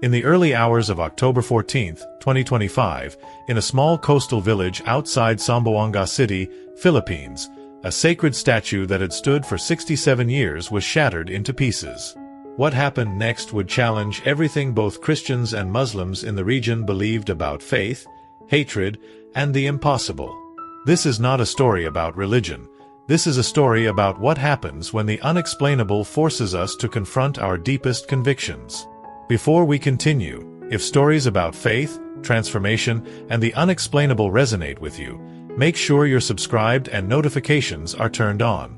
In the early hours of October 14, 2025, in a small coastal village outside Zamboanga City, Philippines, a sacred statue that had stood for 67 years was shattered into pieces. What happened next would challenge everything both Christians and Muslims in the region believed about faith, hatred, and the impossible. This is not a story about religion. This is a story about what happens when the unexplainable forces us to confront our deepest convictions. Before we continue, if stories about faith, transformation, and the unexplainable resonate with you, make sure you're subscribed and notifications are turned on.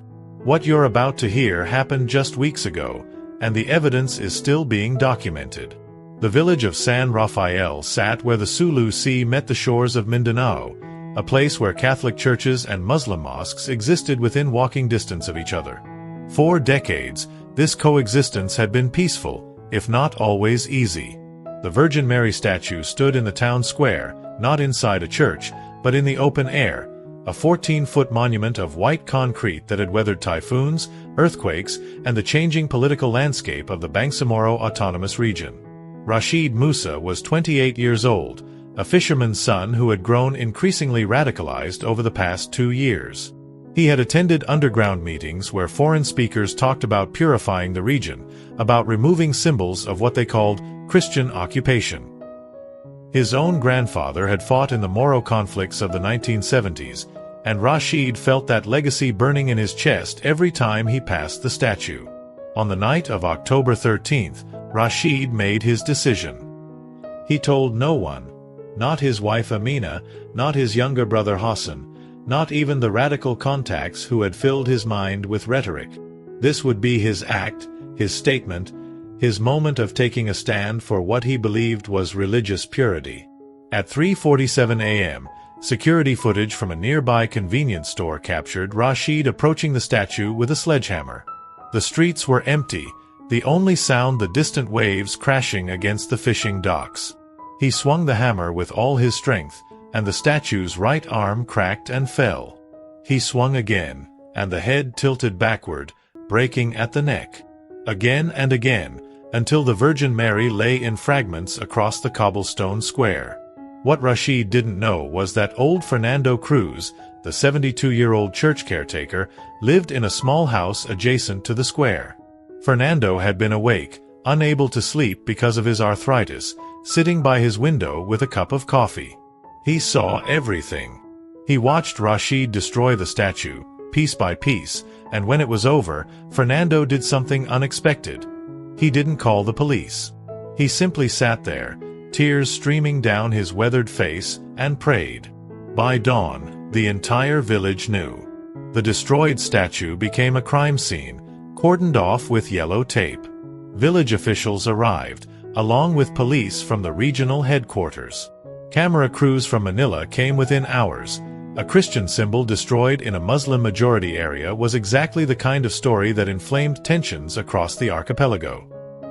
What you're about to hear happened just weeks ago, and the evidence is still being documented. The village of San Rafael sat where the Sulu Sea met the shores of Mindanao, a place where Catholic churches and Muslim mosques existed within walking distance of each other. For decades, this coexistence had been peaceful, if not always easy. The Virgin Mary statue stood in the town square, not inside a church, but in the open air, a 14-foot monument of white concrete that had weathered typhoons, earthquakes, and the changing political landscape of the Bangsamoro Autonomous Region. Rashid Musa was 28 years old, a fisherman's son who had grown increasingly radicalized over the past 2 years. He had attended underground meetings where foreign speakers talked about purifying the region, about removing symbols of what they called Christian occupation. His own grandfather had fought in the Moro conflicts of the 1970s, and Rashid felt that legacy burning in his chest every time he passed the statue. On the night of October 13th, Rashid made his decision. He told no one, not his wife Amina, not his younger brother Hassan, not even the radical contacts who had filled his mind with rhetoric. This would be his act, his statement, his moment of taking a stand for what he believed was religious purity. At 3:47 a.m., security footage from a nearby convenience store captured Rashid approaching the statue with a sledgehammer. The streets were empty, the only sound the distant waves crashing against the fishing docks. He swung the hammer with all his strength, and the statue's right arm cracked and fell. He swung again, and the head tilted backward, breaking at the neck. Again and again, until the Virgin Mary lay in fragments across the cobblestone square. What Rashid didn't know was that old Fernando Cruz, the 72-year-old church caretaker, lived in a small house adjacent to the square. Fernando had been awake, unable to sleep because of his arthritis, sitting by his window with a cup of coffee. He saw everything. He watched Rashid destroy the statue, piece by piece, and when it was over, Fernando did something unexpected. He didn't call the police. He simply sat there, tears streaming down his weathered face, and prayed. By dawn, the entire village knew. The destroyed statue became a crime scene, cordoned off with yellow tape. Village officials arrived, along with police from the regional headquarters. Camera crews from Manila came within hours. A Christian symbol destroyed in a Muslim-majority area was exactly the kind of story that inflamed tensions across the archipelago.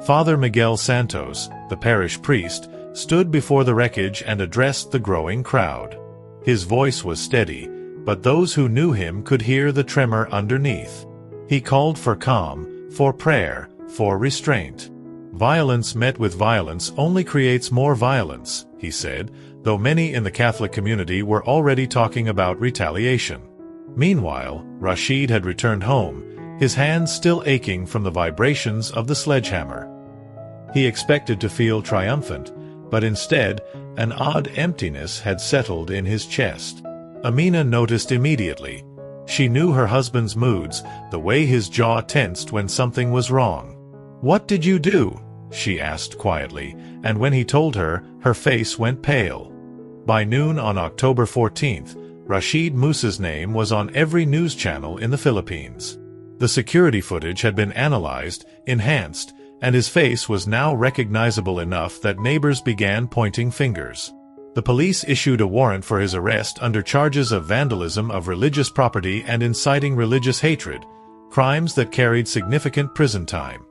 Father Miguel Santos, the parish priest, stood before the wreckage and addressed the growing crowd. His voice was steady, but those who knew him could hear the tremor underneath. He called for calm, for prayer, for restraint. Violence met with violence only creates more violence, he said, though many in the Catholic community were already talking about retaliation. Meanwhile, Rashid had returned home, his hands still aching from the vibrations of the sledgehammer. He expected to feel triumphant, but instead, an odd emptiness had settled in his chest. Amina noticed immediately. She knew her husband's moods, the way his jaw tensed when something was wrong. "What did you do?" she asked quietly, and when he told her, her face went pale. By noon on October 14th, Rashid Musa's name was on every news channel in the Philippines. The security footage had been analyzed, enhanced, and his face was now recognizable enough that neighbors began pointing fingers. The police issued a warrant for his arrest under charges of vandalism of religious property and inciting religious hatred, crimes that carried significant prison time.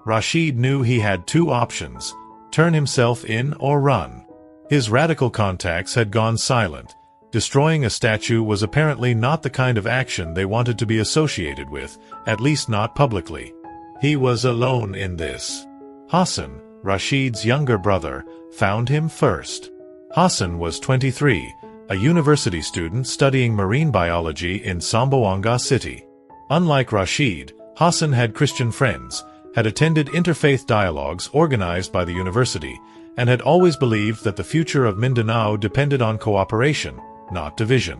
Rashid knew he had two options: turn himself in or run. His radical contacts had gone silent. Destroying a statue was apparently not the kind of action they wanted to be associated with, at least not publicly. He was alone in this. Hassan, Rashid's younger brother, found him first. Hassan was 23, a university student studying marine biology in Zamboanga City. Unlike Rashid, Hassan had Christian friends, had attended interfaith dialogues organized by the university, and had always believed that the future of Mindanao depended on cooperation, not division.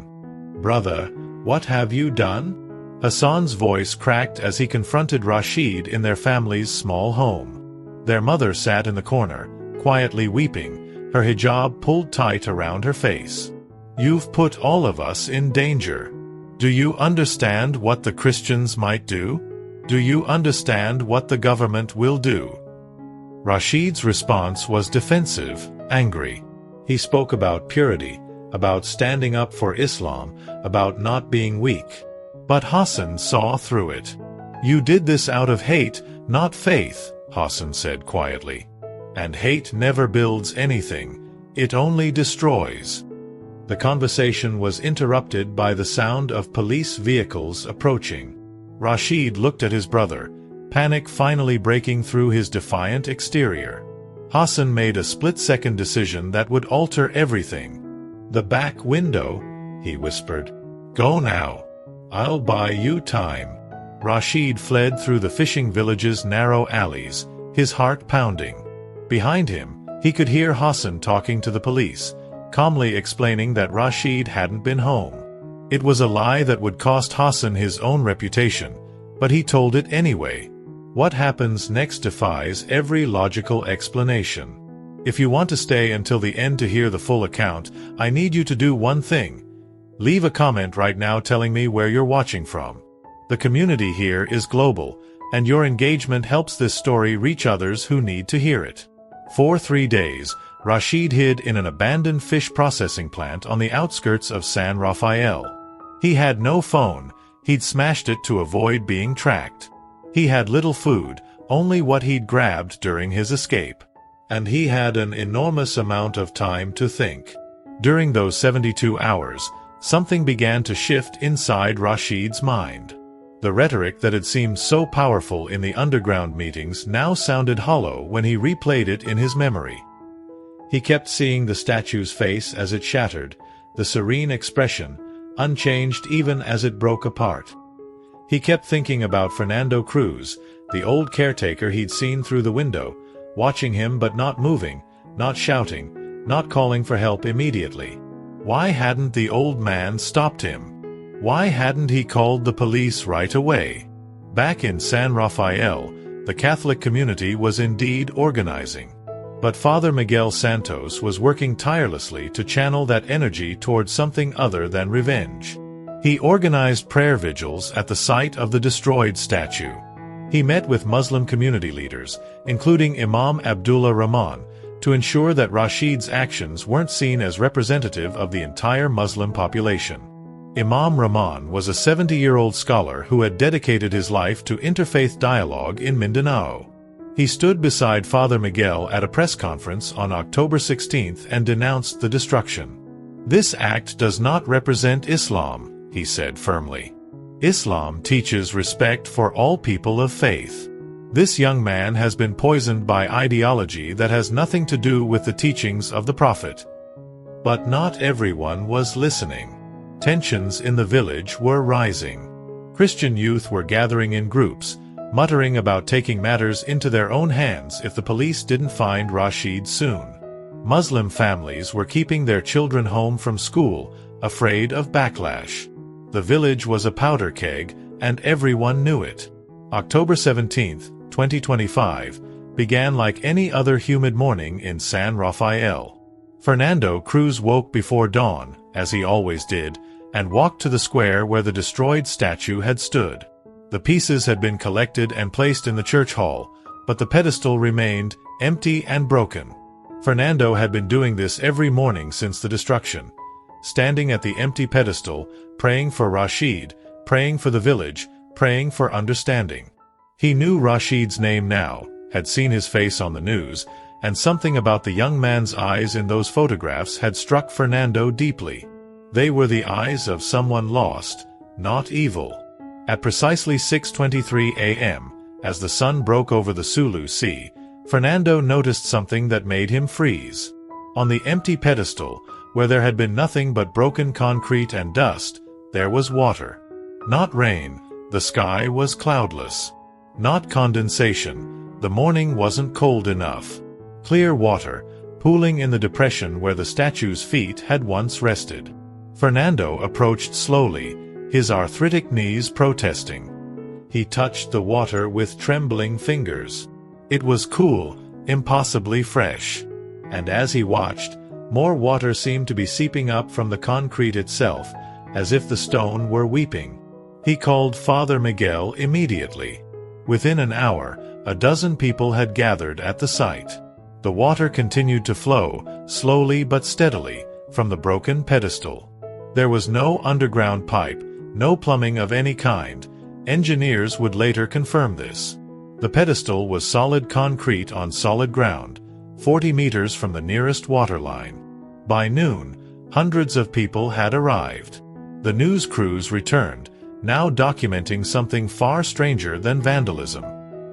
"Brother, what have you done?" Hassan's voice cracked as he confronted Rashid in their family's small home. Their mother sat in the corner, quietly weeping, her hijab pulled tight around her face. "You've put all of us in danger. Do you understand what the Christians might do? Do you understand what the government will do?" Rashid's response was defensive, angry. He spoke about purity, about standing up for Islam, about not being weak. But Hassan saw through it. "You did this out of hate, not faith," Hassan said quietly. "And hate never builds anything, it only destroys." The conversation was interrupted by the sound of police vehicles approaching. Rashid looked at his brother, panic finally breaking through his defiant exterior. Hassan made a split-second decision that would alter everything. "The back window," he whispered. "Go now. I'll buy you time." Rashid fled through the fishing village's narrow alleys, his heart pounding. Behind him, he could hear Hassan talking to the police, calmly explaining that Rashid hadn't been home. It was a lie that would cost Hassan his own reputation, but he told it anyway. What happens next defies every logical explanation. If you want to stay until the end to hear the full account, I need you to do one thing. Leave a comment right now telling me where you're watching from. The community here is global, and your engagement helps this story reach others who need to hear it. For 3 days, Rashid hid in an abandoned fish processing plant on the outskirts of San Rafael. He had no phone, he'd smashed it to avoid being tracked. He had little food, only what he'd grabbed during his escape. And he had an enormous amount of time to think. During those 72 hours, something began to shift inside Rashid's mind. The rhetoric that had seemed so powerful in the underground meetings now sounded hollow when he replayed it in his memory. He kept seeing the statue's face as it shattered, the serene expression, unchanged even as it broke apart. He kept thinking about Fernando Cruz, the old caretaker he'd seen through the window, watching him but not moving, not shouting, not calling for help immediately. Why hadn't the old man stopped him? Why hadn't he called the police right away? Back in San Rafael, the Catholic community was indeed organizing. But Father Miguel Santos was working tirelessly to channel that energy towards something other than revenge. He organized prayer vigils at the site of the destroyed statue. He met with Muslim community leaders, including Imam Abdullah Rahman, to ensure that Rashid's actions weren't seen as representative of the entire Muslim population. Imam Rahman was a 70-year-old scholar who had dedicated his life to interfaith dialogue in Mindanao. He stood beside Father Miguel at a press conference on October 16th and denounced the destruction. "This act does not represent Islam," he said firmly. "Islam teaches respect for all people of faith. This young man has been poisoned by ideology that has nothing to do with the teachings of the Prophet." But not everyone was listening. Tensions in the village were rising. Christian youth were gathering in groups, muttering about taking matters into their own hands if the police didn't find Rashid soon. Muslim families were keeping their children home from school, afraid of backlash. The village was a powder keg, and everyone knew it. October 17th, 2025, began like any other humid morning in San Rafael. Fernando Cruz woke before dawn, as he always did, and walked to the square where the destroyed statue had stood. The pieces had been collected and placed in the church hall, but the pedestal remained empty and broken. Fernando had been doing this every morning since the destruction, standing at the empty pedestal, praying for Rashid, praying for the village, praying for understanding. He knew Rashid's name now, had seen his face on the news, and something about the young man's eyes in those photographs had struck Fernando deeply. They were the eyes of someone lost, not evil. At precisely 6:23 a.m., as the sun broke over the Sulu Sea, Fernando noticed something that made him freeze. On the empty pedestal, where there had been nothing but broken concrete and dust, there was water. Not rain, the sky was cloudless. Not condensation, the morning wasn't cold enough. Clear water, pooling in the depression where the statue's feet had once rested. Fernando approached slowly, his arthritic knees protesting. He touched the water with trembling fingers. It was cool, impossibly fresh. And as he watched, more water seemed to be seeping up from the concrete itself, as if the stone were weeping. He called Father Miguel immediately. Within an hour, a dozen people had gathered at the site. The water continued to flow, slowly but steadily, from the broken pedestal. There was no underground pipe, no plumbing of any kind. Engineers would later confirm this. The pedestal was solid concrete on solid ground, 40 meters from the nearest waterline. By noon, hundreds of people had arrived. The news crews returned, now documenting something far stranger than vandalism.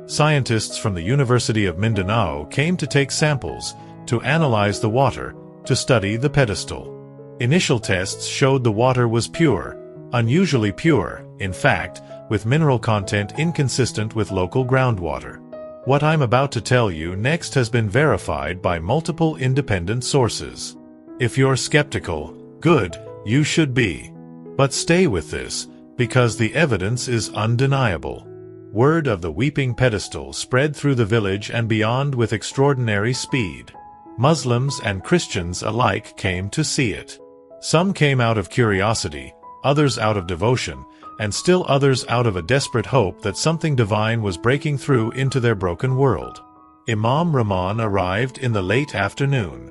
Scientists from the University of Mindanao came to take samples, to analyze the water, to study the pedestal. Initial tests showed the water was pure, unusually pure, in fact, with mineral content inconsistent with local groundwater. What I'm about to tell you next has been verified by multiple independent sources. If you're skeptical, good, you should be. But stay with this, because the evidence is undeniable. Word of the weeping pedestal spread through the village and beyond with extraordinary speed. Muslims and Christians alike came to see it. Some came out of curiosity, others out of devotion, and still others out of a desperate hope that something divine was breaking through into their broken world. Imam Rahman arrived in the late afternoon.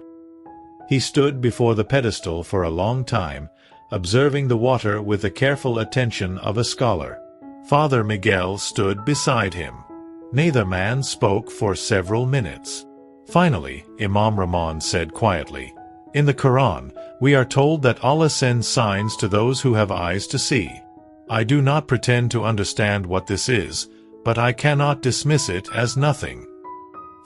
He stood before the pedestal for a long time, observing the water with the careful attention of a scholar. Father Miguel stood beside him. Neither man spoke for several minutes. Finally, Imam Rahman said quietly, "In the Quran, we are told that Allah sends signs to those who have eyes to see. I do not pretend to understand what this is, but I cannot dismiss it as nothing."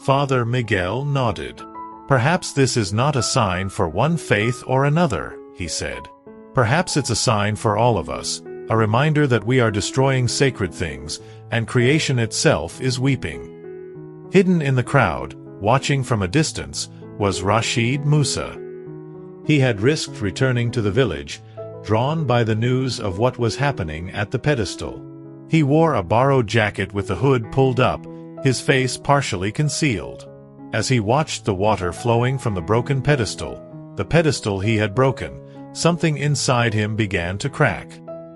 Father Miguel nodded. "Perhaps this is not a sign for one faith or another," he said. "Perhaps it's a sign for all of us, a reminder that we are destroying sacred things, and creation itself is weeping." Hidden in the crowd, watching from a distance, was Rashid Musa. He had risked returning to the village, drawn by the news of what was happening at the pedestal. He wore a borrowed jacket with the hood pulled up, his face partially concealed. As he watched the water flowing from the broken pedestal, the pedestal he had broken, something inside him began to crack.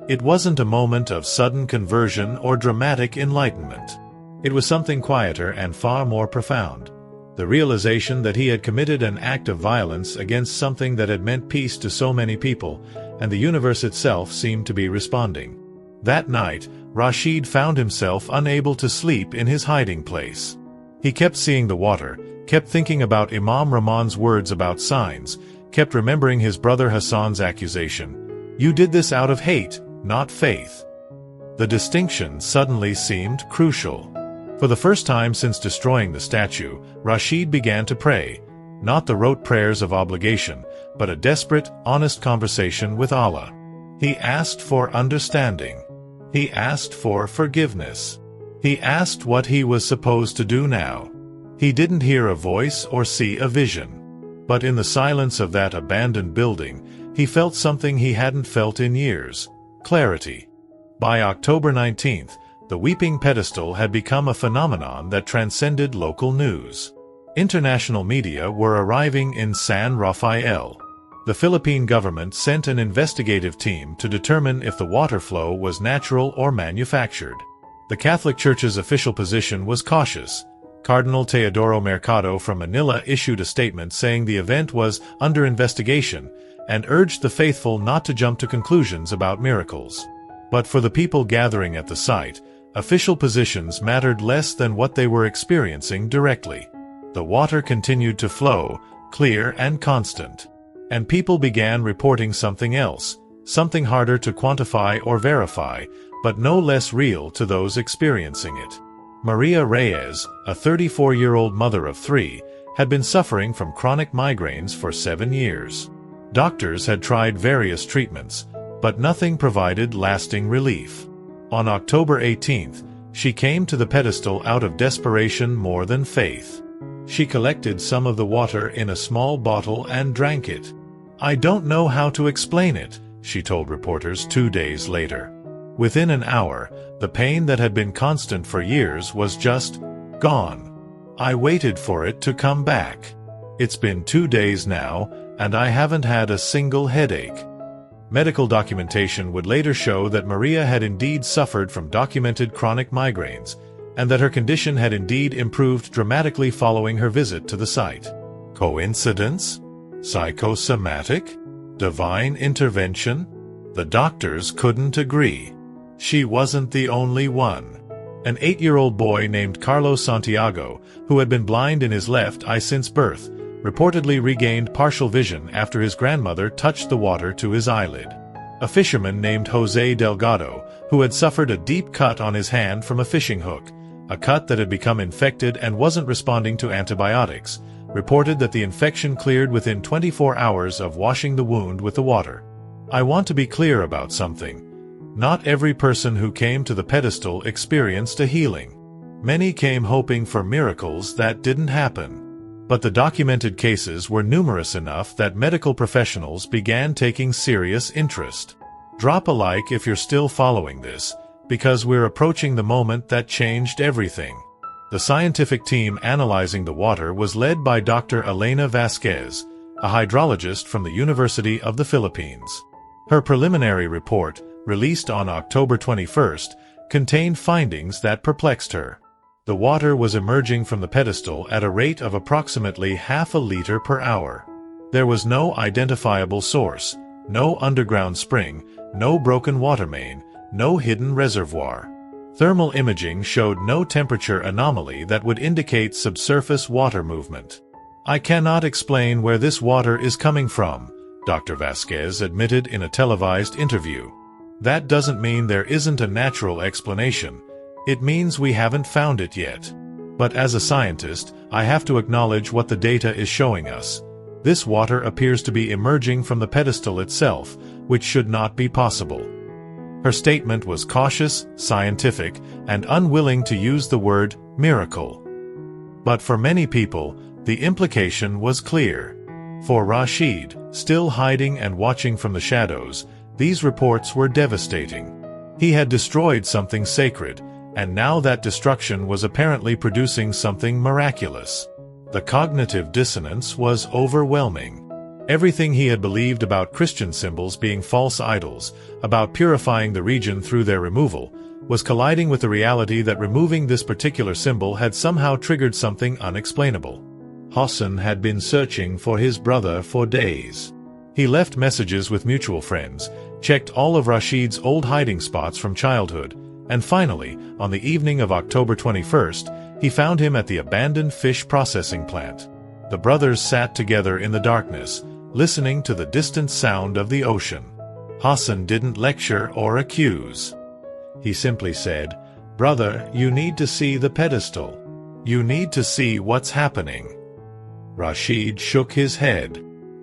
It wasn't a moment of sudden conversion or dramatic enlightenment. It was something quieter and far more profound. The realization that he had committed an act of violence against something that had meant peace to so many people, and the universe itself seemed to be responding. That night, Rashid found himself unable to sleep in his hiding place. He kept seeing the water, kept thinking about Imam Rahman's words about signs, kept remembering his brother Hassan's accusation. "You did this out of hate, not faith." The distinction suddenly seemed crucial. For the first time since destroying the statue, Rashid began to pray, not the rote prayers of obligation, but a desperate, honest conversation with Allah. He asked for understanding. He asked for forgiveness. He asked what he was supposed to do now. He didn't hear a voice or see a vision. But in the silence of that abandoned building, he felt something he hadn't felt in years: clarity. By October 19th, the weeping pedestal had become a phenomenon that transcended local news. International media were arriving in San Rafael. The Philippine government sent an investigative team to determine if the water flow was natural or manufactured. The Catholic Church's official position was cautious. Cardinal Teodoro Mercado from Manila issued a statement saying the event was under investigation and urged the faithful not to jump to conclusions about miracles. But for the people gathering at the site, official positions mattered less than what they were experiencing directly. The water continued to flow, clear and constant. And people began reporting something else, something harder to quantify or verify, but no less real to those experiencing it. Maria Reyes, a 34-year-old mother of 3, had been suffering from chronic migraines for 7 years. Doctors had tried various treatments, but nothing provided lasting relief. On October 18th, she came to the pedestal out of desperation more than faith. She collected some of the water in a small bottle and drank it. "I don't know how to explain it," she told reporters 2 days later. Within an hour, the pain that had been constant for years was just gone. "I waited for it to come back. It's been 2 days now, and I haven't had a single headache." Medical documentation would later show that Maria had indeed suffered from documented chronic migraines, and that her condition had indeed improved dramatically following her visit to the site. Coincidence? Psychosomatic? Divine intervention? The doctors couldn't agree. She wasn't the only one. An 8-year-old boy named Carlos Santiago, who had been blind in his left eye since birth, reportedly regained partial vision after his grandmother touched the water to his eyelid. A fisherman named Jose Delgado, who had suffered a deep cut on his hand from a fishing hook, a cut that had become infected and wasn't responding to antibiotics, reported that the infection cleared within 24 hours of washing the wound with the water. I want to be clear about something. Not every person who came to the pedestal experienced a healing. Many came hoping for miracles that didn't happen. But the documented cases were numerous enough that medical professionals began taking serious interest. Drop a like if you're still following this, because we're approaching the moment that changed everything. The scientific team analyzing the water was led by Dr. Elena Vasquez, a hydrologist from the University of the Philippines. Her preliminary report, released on October 21st, contained findings that perplexed her. The water was emerging from the pedestal at a rate of approximately ½ liter per hour. There was no identifiable source, no underground spring, no broken water main, no hidden reservoir. Thermal imaging showed no temperature anomaly that would indicate subsurface water movement. "I cannot explain where this water is coming from," Dr. Vasquez admitted in a televised interview. "That doesn't mean there isn't a natural explanation. It means we haven't found it yet. But as a scientist, I have to acknowledge what the data is showing us. This water appears to be emerging from the pedestal itself, which should not be possible." Her statement was cautious, scientific, and unwilling to use the word miracle. But for many people, the implication was clear. For Rashid, still hiding and watching from the shadows, these reports were devastating. He had destroyed something sacred, and now that destruction was apparently producing something miraculous. The cognitive dissonance was overwhelming. Everything he had believed about Christian symbols being false idols, about purifying the region through their removal, was colliding with the reality that removing this particular symbol had somehow triggered something unexplainable. Hassan had been searching for his brother for days. He left messages with mutual friends, checked all of Rashid's old hiding spots from childhood, and finally, on the evening of October 21st, he found him at the abandoned fish processing plant. The brothers sat together in the darkness, listening to the distant sound of the ocean. Hassan didn't lecture or accuse. He simply said, "Brother, you need to see the pedestal. You need to see what's happening." Rashid shook his head.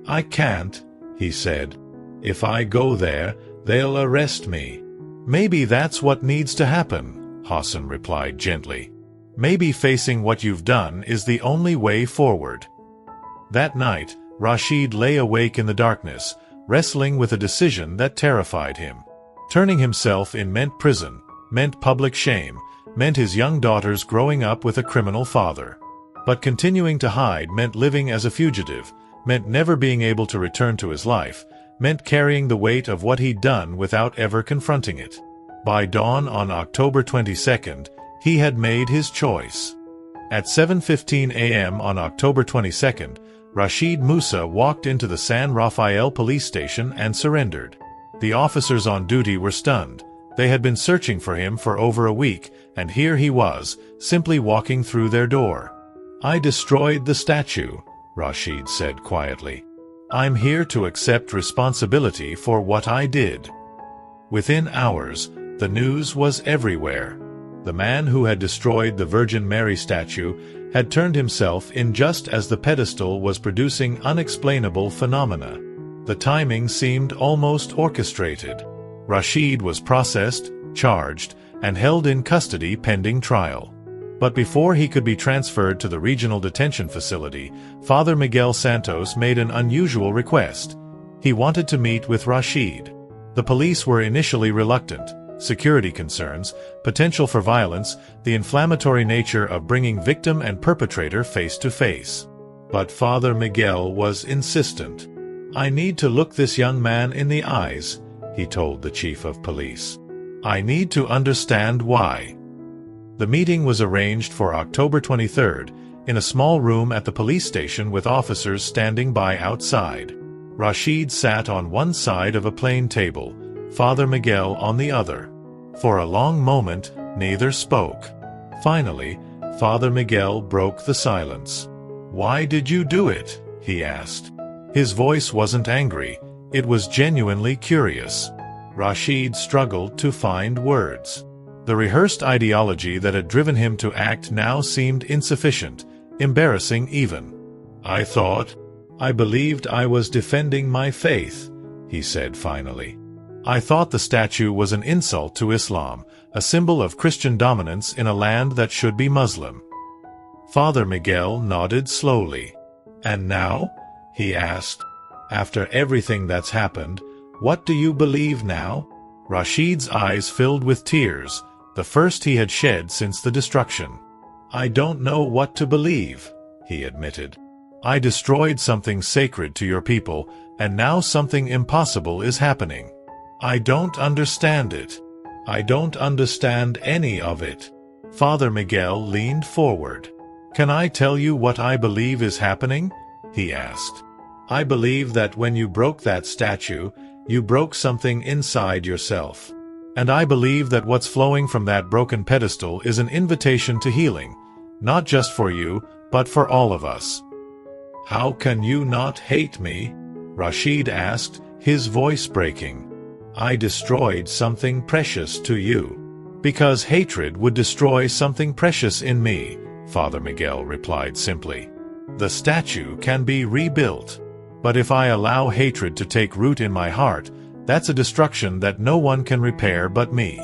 "I can't," he said. "If I go there, they'll arrest me." "Maybe that's what needs to happen," Hassan replied gently. "Maybe facing what you've done is the only way forward." That night, Rashid lay awake in the darkness, wrestling with a decision that terrified him. Turning himself in meant prison, meant public shame, meant his young daughters growing up with a criminal father. But continuing to hide meant living as a fugitive, meant never being able to return to his life, meant carrying the weight of what he'd done without ever confronting it. By dawn on October 22nd, he had made his choice. At 7:15 a.m. on October 22nd, Rashid Musa walked into the San Rafael police station and surrendered. The officers on duty were stunned. They had been searching for him for over a week, and here he was, simply walking through their door. "I destroyed the statue," Rashid said quietly. "I'm here to accept responsibility for what I did." Within hours, the news was everywhere. The man who had destroyed the Virgin Mary statue had turned himself in just as the pedestal was producing unexplainable phenomena. The timing seemed almost orchestrated. Rashid was processed, charged, and held in custody pending trial. But before he could be transferred to the regional detention facility, Father Miguel Santos made an unusual request. He wanted to meet with Rashid. The police were initially reluctant. Security concerns, potential for violence, the inflammatory nature of bringing victim and perpetrator face to face. But Father Miguel was insistent. "I need to look this young man in the eyes," he told the chief of police. "I need to understand why." The meeting was arranged for October 23rd, in a small room at the police station with officers standing by outside. Rashid sat on one side of a plain table, Father Miguel on the other. For a long moment, neither spoke. Finally, Father Miguel broke the silence. "Why did you do it?" he asked. His voice wasn't angry, it was genuinely curious. Rashid struggled to find words. The rehearsed ideology that had driven him to act now seemed insufficient, embarrassing even. I believed I was defending my faith," he said finally. "I thought the statue was an insult to Islam, a symbol of Christian dominance in a land that should be Muslim." Father Miguel nodded slowly. "And now?" he asked. "After everything that's happened, what do you believe now?" Rashid's eyes filled with tears, the first he had shed since the destruction. "I don't know what to believe," he admitted. "I destroyed something sacred to your people, and now something impossible is happening. I don't understand it. I don't understand any of it." Father Miguel leaned forward. "Can I tell you what I believe is happening?" he asked. "I believe that when you broke that statue, you broke something inside yourself. And I believe that what's flowing from that broken pedestal is an invitation to healing, not just for you, but for all of us." "How can you not hate me?" Rashid asked, his voice breaking. "I destroyed something precious to you." "Because hatred would destroy something precious in me," Father Miguel replied simply. "The statue can be rebuilt. But if I allow hatred to take root in my heart, that's a destruction that no one can repair but me."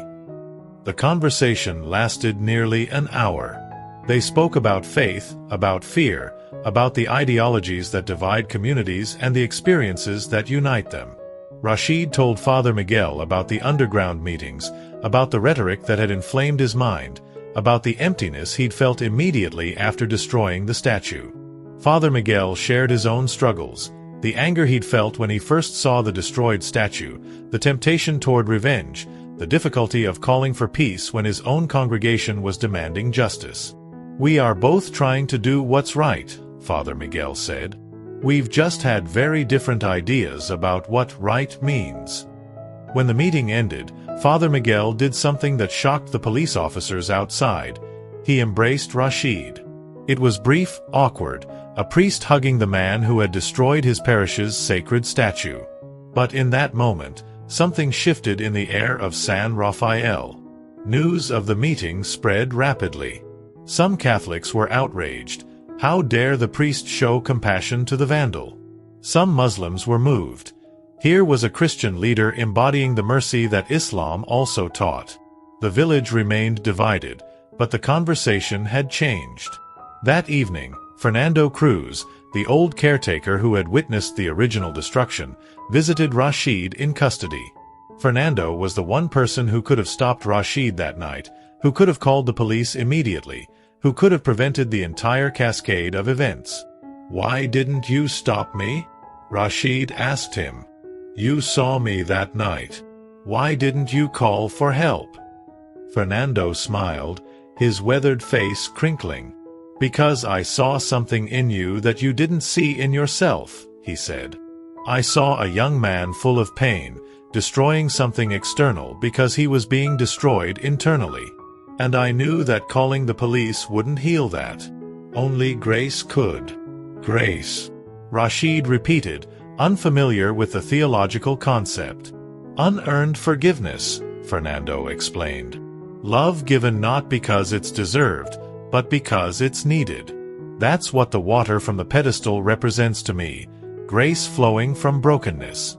The conversation lasted nearly an hour. They spoke about faith, about fear, about the ideologies that divide communities and the experiences that unite them. Rashid told Father Miguel about the underground meetings, about the rhetoric that had inflamed his mind, about the emptiness he'd felt immediately after destroying the statue. Father Miguel shared his own struggles, the anger he'd felt when he first saw the destroyed statue, the temptation toward revenge, the difficulty of calling for peace when his own congregation was demanding justice. "We are both trying to do what's right," Father Miguel said. "We've just had very different ideas about what right means." When the meeting ended, Father Miguel did something that shocked the police officers outside. He embraced Rashid. It was brief, awkward, a priest hugging the man who had destroyed his parish's sacred statue. But in that moment, something shifted in the air of San Rafael. News of the meeting spread rapidly. Some Catholics were outraged. How dare the priest show compassion to the vandal? Some Muslims were moved. Here was a Christian leader embodying the mercy that Islam also taught. The village remained divided, but the conversation had changed. That evening, Fernando Cruz, the old caretaker who had witnessed the original destruction, visited Rashid in custody. Fernando was the one person who could have stopped Rashid that night, who could have called the police immediately, who could have prevented the entire cascade of events. "Why didn't you stop me?" Rashid asked him. "You saw me that night. Why didn't you call for help?" Fernando smiled, his weathered face crinkling. "Because I saw something in you that you didn't see in yourself," he said. "I saw a young man full of pain, destroying something external because he was being destroyed internally. And I knew that calling the police wouldn't heal that. Only grace could." "Grace," Rashid repeated, unfamiliar with the theological concept. "Unearned forgiveness," Fernando explained. Love given not because it's deserved, but because it's needed. That's what the water from the pedestal represents to me, grace flowing from brokenness.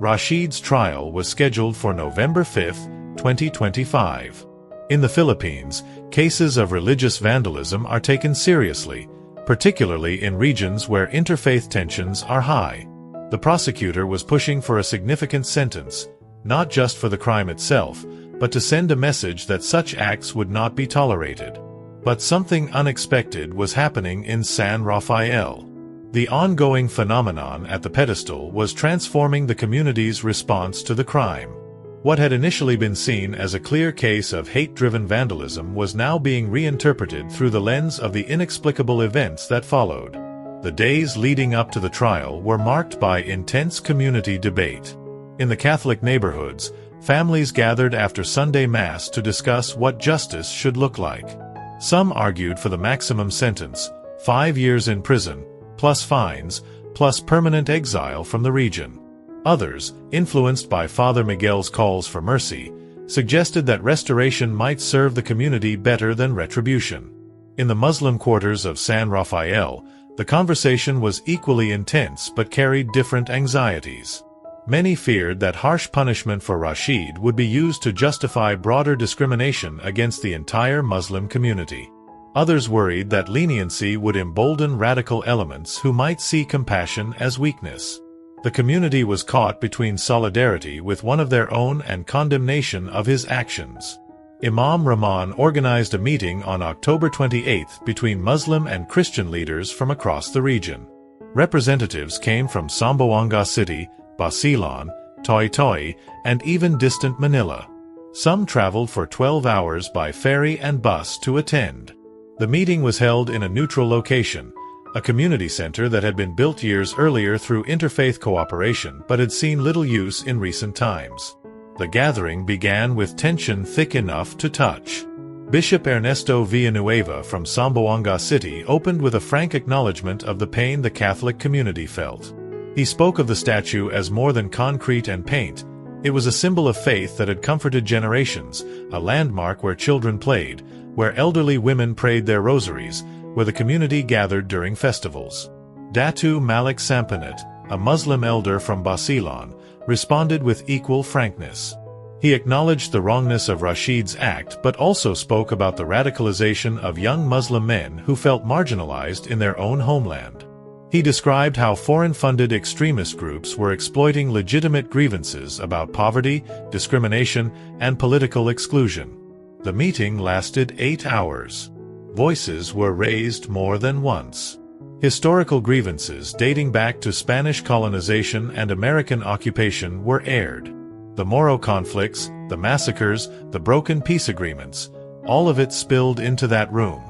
Rashid's trial was scheduled for November 5, 2025. In the Philippines, cases of religious vandalism are taken seriously, particularly in regions where interfaith tensions are high. The prosecutor was pushing for a significant sentence, not just for the crime itself, but to send a message that such acts would not be tolerated. But something unexpected was happening in San Rafael. The ongoing phenomenon at the pedestal was transforming the community's response to the crime. What had initially been seen as a clear case of hate-driven vandalism was now being reinterpreted through the lens of the inexplicable events that followed. The days leading up to the trial were marked by intense community debate. In the Catholic neighborhoods, families gathered after Sunday Mass to discuss what justice should look like. Some argued for the maximum sentence, 5 years in prison, plus fines, plus permanent exile from the region. Others, influenced by Father Miguel's calls for mercy, suggested that restoration might serve the community better than retribution. In the Muslim quarters of San Rafael, the conversation was equally intense but carried different anxieties. Many feared that harsh punishment for Rashid would be used to justify broader discrimination against the entire Muslim community. Others worried that leniency would embolden radical elements who might see compassion as weakness. The community was caught between solidarity with one of their own and condemnation of his actions. Imam Rahman organized a meeting on October 28 between Muslim and Christian leaders from across the region. Representatives came from Zamboanga City, Basilan, Toy-Toy, and even distant Manila. Some traveled for 12 hours by ferry and bus to attend. The meeting was held in a neutral location, a community center that had been built years earlier through interfaith cooperation but had seen little use in recent times. The gathering began with tension thick enough to touch. Bishop Ernesto Villanueva from Zamboanga City opened with a frank acknowledgement of the pain the Catholic community felt. He spoke of the statue as more than concrete and paint. It was a symbol of faith that had comforted generations, a landmark where children played, where elderly women prayed their rosaries, where the community gathered during festivals. Datu Malik Sampanet, a Muslim elder from Basilan, responded with equal frankness. He acknowledged the wrongness of Rashid's act but also spoke about the radicalization of young Muslim men who felt marginalized in their own homeland. He described how foreign-funded extremist groups were exploiting legitimate grievances about poverty, discrimination, and political exclusion. The meeting lasted 8 hours. Voices were raised more than once. Historical grievances dating back to Spanish colonization and American occupation were aired. The Moro conflicts, the massacres, the broken peace agreements, all of it spilled into that room.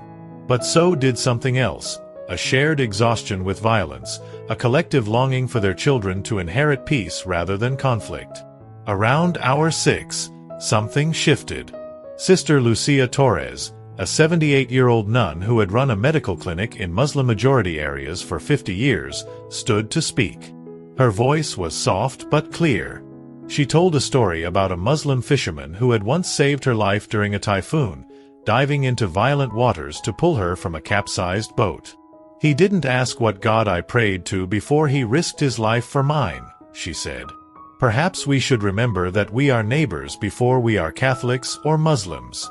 But so did something else. A shared exhaustion with violence, a collective longing for their children to inherit peace rather than conflict. Around hour 6, something shifted. Sister Lucia Torres, a 78-year-old nun who had run a medical clinic in Muslim-majority areas for 50 years, stood to speak. Her voice was soft but clear. She told a story about a Muslim fisherman who had once saved her life during a typhoon, diving into violent waters to pull her from a capsized boat. "He didn't ask what God I prayed to before he risked his life for mine," she said. Perhaps we should remember that we are neighbors before we are Catholics or Muslims.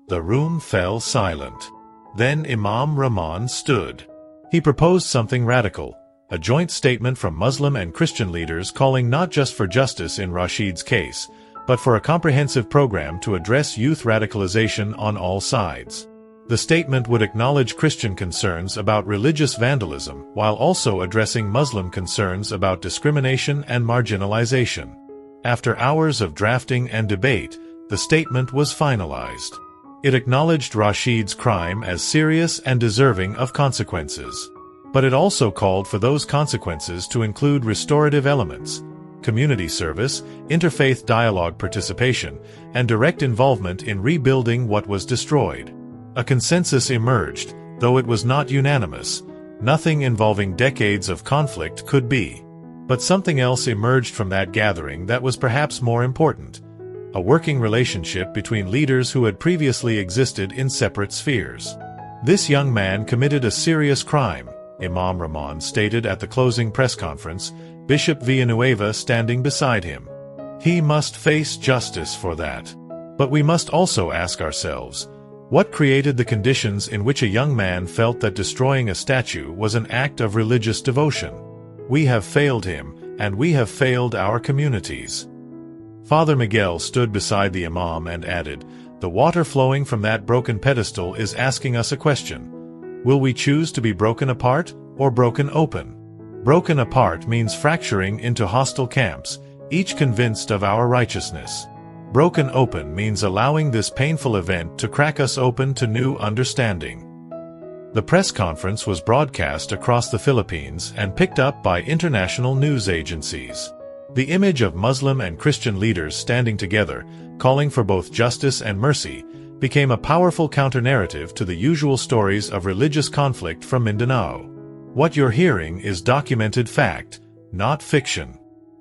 The room fell silent. Then Imam Rahman stood. He proposed something radical, a joint statement from Muslim and Christian leaders calling not just for justice in Rashid's case, but for a comprehensive program to address youth radicalization on all sides. The statement would acknowledge Christian concerns about religious vandalism while also addressing Muslim concerns about discrimination and marginalization. After hours of drafting and debate, the statement was finalized. It acknowledged Rashid's crime as serious and deserving of consequences. But it also called for those consequences to include restorative elements, community service, interfaith dialogue participation, and direct involvement in rebuilding what was destroyed. A consensus emerged, though it was not unanimous. Nothing involving decades of conflict could be. But something else emerged from that gathering that was perhaps more important. a working relationship between leaders who had previously existed in separate spheres. This young man committed a serious crime, Imam Rahman stated at the closing press conference, Bishop Villanueva standing beside him. He must face justice for that. But we must also ask ourselves, what created the conditions in which a young man felt that destroying a statue was an act of religious devotion? We have failed him, and we have failed our communities. Father Miguel stood beside the Imam and added, the water flowing from that broken pedestal is asking us a question. Will we choose to be broken apart or broken open? Broken apart means fracturing into hostile camps, each convinced of our righteousness. Broken open means allowing this painful event to crack us open to new understanding. The press conference was broadcast across the Philippines and picked up by international news agencies. The image of Muslim and Christian leaders standing together, calling for both justice and mercy, became a powerful counter-narrative to the usual stories of religious conflict from Mindanao. What you're hearing is documented fact, not fiction.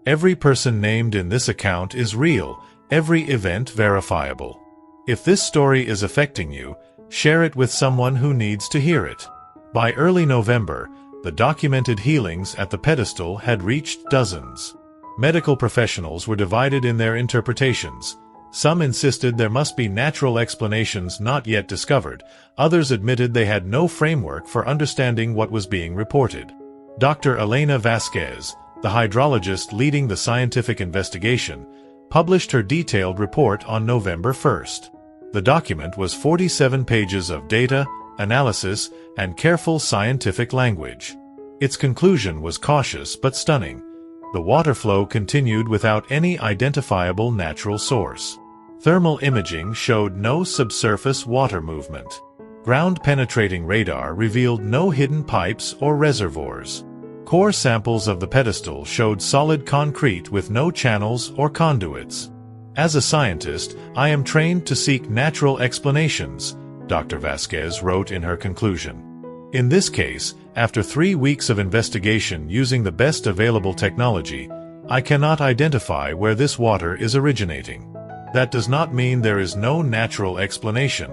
Every person named in this account is real, every event verifiable. If this story is affecting you, share it with someone who needs to hear it. By early November, the documented healings at the pedestal had reached dozens. Medical professionals were divided in their interpretations. Some insisted there must be natural explanations not yet discovered. Others admitted they had no framework for understanding what was being reported. Dr. Elena Vasquez, the hydrologist leading the scientific investigation, published her detailed report on November 1st. The document was 47 pages of data, analysis, and careful scientific language. Its conclusion was cautious but stunning. The water flow continued without any identifiable natural source. Thermal imaging showed no subsurface water movement. Ground-penetrating radar revealed no hidden pipes or reservoirs. Core samples of the pedestal showed solid concrete with no channels or conduits. As a scientist, I am trained to seek natural explanations, Dr. Vasquez wrote in her conclusion. In this case, after 3 weeks of investigation using the best available technology, I cannot identify where this water is originating. That does not mean there is no natural explanation.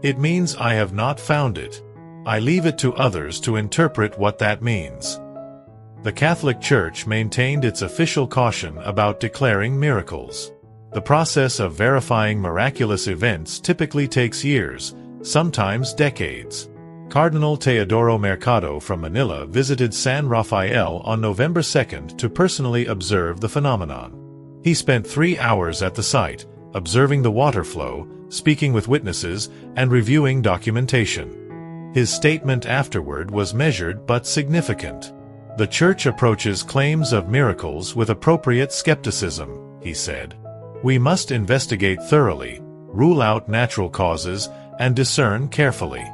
It means I have not found it. I leave it to others to interpret what that means. The Catholic Church maintained its official caution about declaring miracles. The process of verifying miraculous events typically takes years, sometimes decades. Cardinal Teodoro Mercado from Manila visited San Rafael on November 2nd to personally observe the phenomenon. He spent 3 hours at the site, observing the water flow, speaking with witnesses, and reviewing documentation. His statement afterward was measured but significant. The Church approaches claims of miracles with appropriate skepticism, he said. We must investigate thoroughly, rule out natural causes, and discern carefully.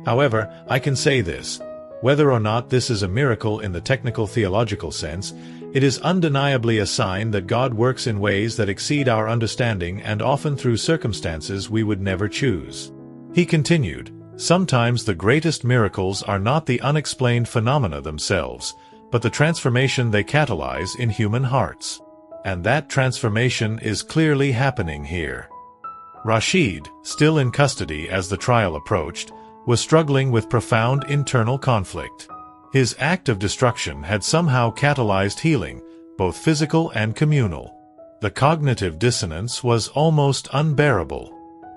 However, I can say this. Whether or not this is a miracle in the technical theological sense, it is undeniably a sign that God works in ways that exceed our understanding and often through circumstances we would never choose. He continued, sometimes the greatest miracles are not the unexplained phenomena themselves, but the transformation they catalyze in human hearts. And that transformation is clearly happening here. Rashid, still in custody as the trial approached, was struggling with profound internal conflict. His act of destruction had somehow catalyzed healing, both physical and communal. The cognitive dissonance was almost unbearable.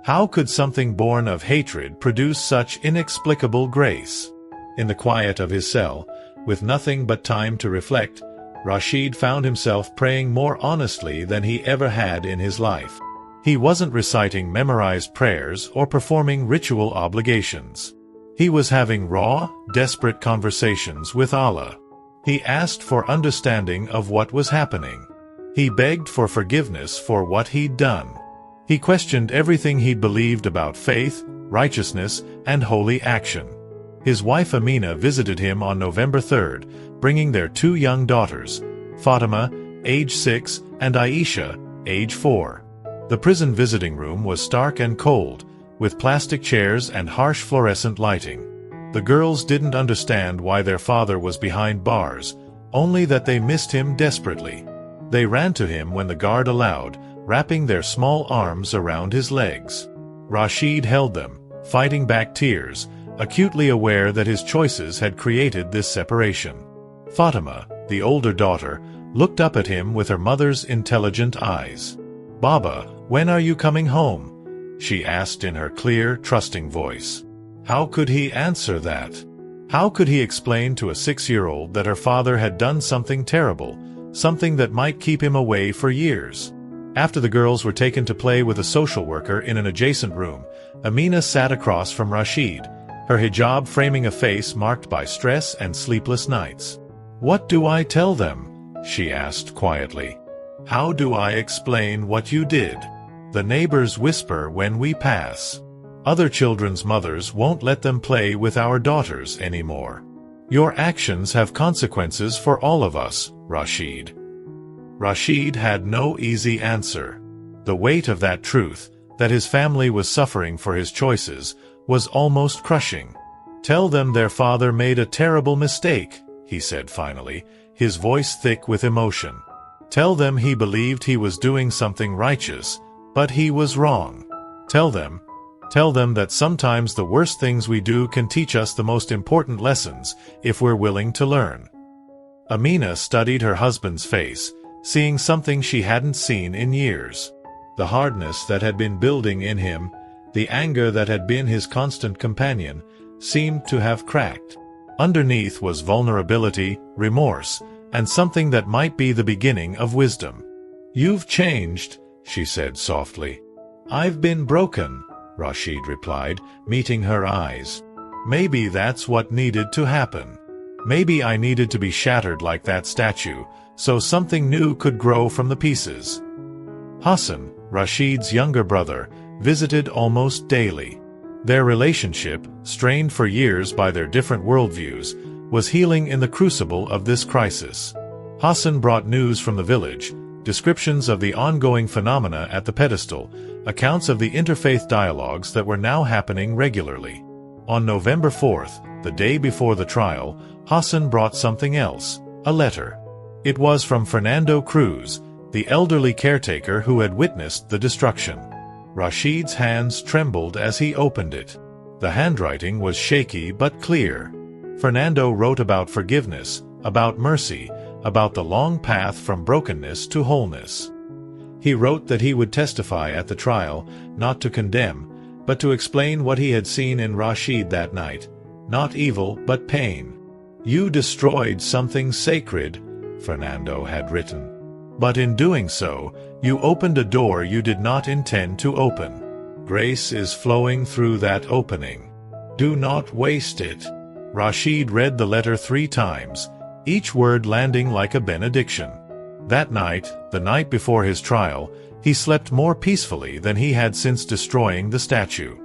How could something born of hatred produce such inexplicable grace? In the quiet of his cell, with nothing but time to reflect, Rashid found himself praying more honestly than he ever had in his life. He wasn't reciting memorized prayers or performing ritual obligations. He was having raw, desperate conversations with Allah. He asked for understanding of what was happening. He begged for forgiveness for what he'd done. He questioned everything he'd believed about faith, righteousness, and holy action. His wife Amina visited him on November 3rd, bringing their 2 young daughters, Fatima, age 6, and Aisha, age 4. The prison visiting room was stark and cold, with plastic chairs and harsh fluorescent lighting. The girls didn't understand why their father was behind bars, only that they missed him desperately. They ran to him when the guard allowed, wrapping their small arms around his legs. Rashid held them, fighting back tears, acutely aware that his choices had created this separation. Fatima, the older daughter, looked up at him with her mother's intelligent eyes. "Baba, when are you coming home?" she asked in her clear, trusting voice. How could he answer that? How could he explain to a 6-year-old that her father had done something terrible, something that might keep him away for years? After the girls were taken to play with a social worker in an adjacent room, Amina sat across from Rashid, her hijab framing a face marked by stress and sleepless nights. "What do I tell them?" she asked quietly. "How do I explain what you did? The neighbors whisper when we pass. Other children's mothers won't let them play with our daughters anymore. Your actions have consequences for all of us, Rashid." Rashid had no easy answer. The weight of that truth, that his family was suffering for his choices, was almost crushing. "Tell them their father made a terrible mistake," he said finally, his voice thick with emotion. "Tell them he believed he was doing something righteous, but he was wrong. Tell them that sometimes the worst things we do can teach us the most important lessons if we're willing to learn." Amina studied her husband's face, seeing something she hadn't seen in years. The hardness that had been building in him, the anger that had been his constant companion, seemed to have cracked. Underneath was vulnerability, remorse, and something that might be the beginning of wisdom. "You've changed," she said softly. "I've been broken," Rashid replied, meeting her eyes. "Maybe that's what needed to happen. Maybe I needed to be shattered like that statue, so something new could grow from the pieces." Hassan, Rashid's younger brother, visited almost daily. Their relationship, strained for years by their different worldviews, was healing in the crucible of this crisis. Hassan brought news from the village, descriptions of the ongoing phenomena at the pedestal, accounts of the interfaith dialogues that were now happening regularly. On November 4th, the day before the trial, Hassan brought something else, a letter. It was from Fernando Cruz, the elderly caretaker who had witnessed the destruction. Rashid's hands trembled as he opened it. The handwriting was shaky but clear. Fernando wrote about forgiveness, about mercy, about the long path from brokenness to wholeness. He wrote that he would testify at the trial, not to condemn, but to explain what he had seen in Rashid that night. Not evil, but pain. "You destroyed something sacred," Fernando had written. "But in doing so, you opened a door you did not intend to open. Grace is flowing through that opening. Do not waste it." Rashid read the letter 3 times, each word landing like a benediction. That night, the night before his trial, he slept more peacefully than he had since destroying the statue.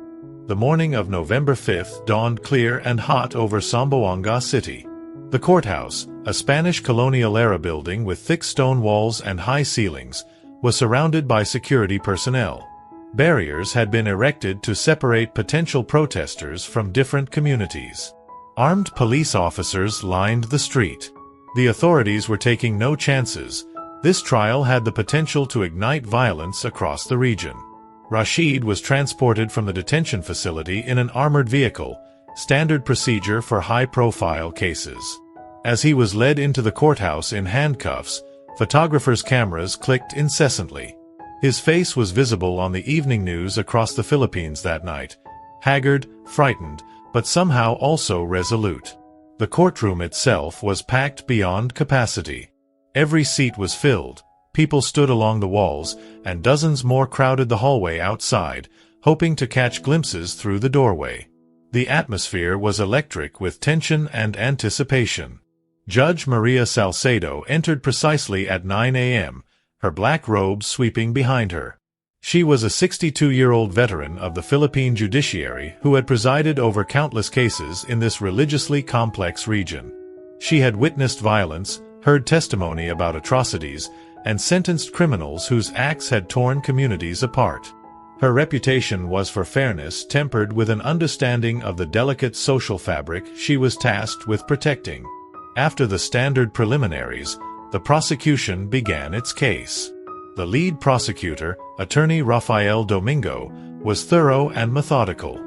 The morning of November 5th dawned clear and hot over Zamboanga City. The courthouse, a Spanish colonial-era building with thick stone walls and high ceilings, was surrounded by security personnel. Barriers had been erected to separate potential protesters from different communities. Armed police officers lined the street. The authorities were taking no chances. This trial had the potential to ignite violence across the region. Rashid was transported from the detention facility in an armored vehicle, standard procedure for high-profile cases. As he was led into the courthouse in handcuffs, photographers' cameras clicked incessantly. His face was visible on the evening news across the Philippines that night, haggard, frightened, but somehow also resolute. The courtroom itself was packed beyond capacity. Every seat was filled, people stood along the walls, and dozens more crowded the hallway outside, hoping to catch glimpses through the doorway. The atmosphere was electric with tension and anticipation. Judge Maria Salcedo entered precisely at 9 a.m., her black robes sweeping behind her. She was a 62-year-old veteran of the Philippine judiciary who had presided over countless cases in this religiously complex region. She had witnessed violence, heard testimony about atrocities, and sentenced criminals whose acts had torn communities apart. Her reputation was for fairness tempered with an understanding of the delicate social fabric she was tasked with protecting. After the standard preliminaries, the prosecution began its case. The lead prosecutor, attorney Rafael Domingo, was thorough and methodical.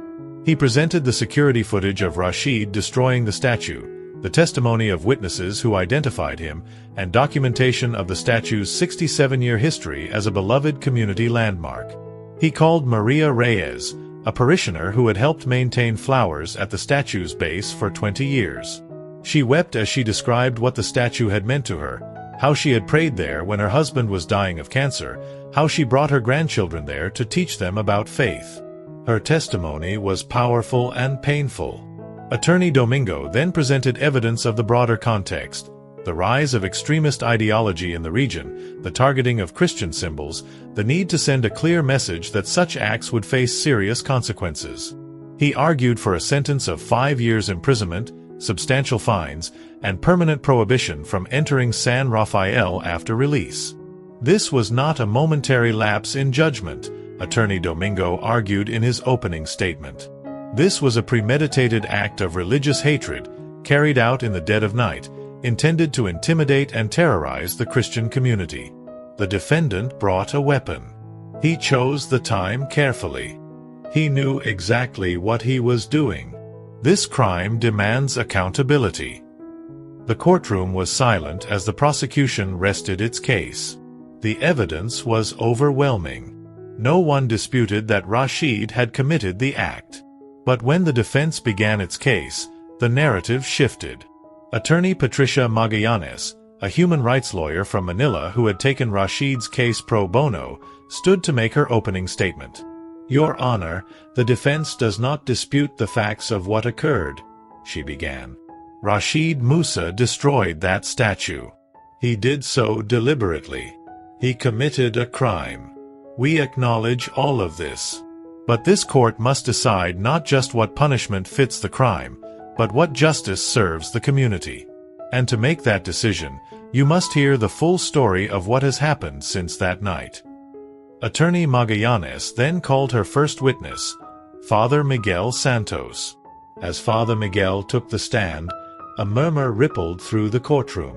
He presented the security footage of Rashid destroying the statue, the testimony of witnesses who identified him, and documentation of the statue's 67-year history as a beloved community landmark. He called Maria Reyes, a parishioner who had helped maintain flowers at the statue's base for 20 years. She wept as she described what the statue had meant to her, how she had prayed there when her husband was dying of cancer, how she brought her grandchildren there to teach them about faith. Her testimony was powerful and painful. Attorney Domingo then presented evidence of the broader context: the rise of extremist ideology in the region, the targeting of Christian symbols, the need to send a clear message that such acts would face serious consequences. He argued for a sentence of 5 years imprisonment, substantial fines, and permanent prohibition from entering San Rafael after release. This was not a momentary lapse in judgment, Attorney Domingo argued in his opening statement. This was a premeditated act of religious hatred, carried out in the dead of night, intended to intimidate and terrorize the Christian community. The defendant brought a weapon. He chose the time carefully. He knew exactly what he was doing. This crime demands accountability. The courtroom was silent as the prosecution rested its case. The evidence was overwhelming. No one disputed that Rashid had committed the act. But when the defense began its case, the narrative shifted. Attorney Patricia Magallanes, a human rights lawyer from Manila who had taken Rashid's case pro bono, stood to make her opening statement. "Your Honor, the defense does not dispute the facts of what occurred," she began. "Rashid Musa destroyed that statue. He did so deliberately. He committed a crime. We acknowledge all of this. But this court must decide not just what punishment fits the crime, but what justice serves the community. And to make that decision, you must hear the full story of what has happened since that night." Attorney Magallanes then called her first witness, Father Miguel Santos. As Father Miguel took the stand, a murmur rippled through the courtroom.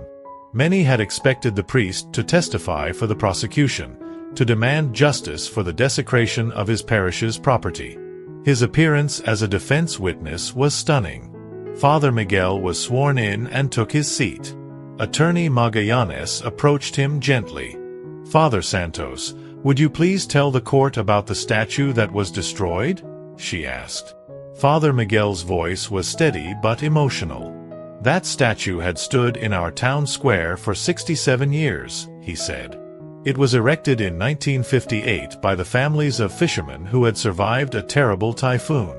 Many had expected the priest to testify for the prosecution, to demand justice for the desecration of his parish's property. His appearance as a defense witness was stunning. Father Miguel was sworn in and took his seat. Attorney Magallanes approached him gently. "Father Santos, would you please tell the court about the statue that was destroyed?" she asked. Father Miguel's voice was steady but emotional. "That statue had stood in our town square for 67 years, he said. It was erected in 1958 by the families of fishermen who had survived a terrible typhoon.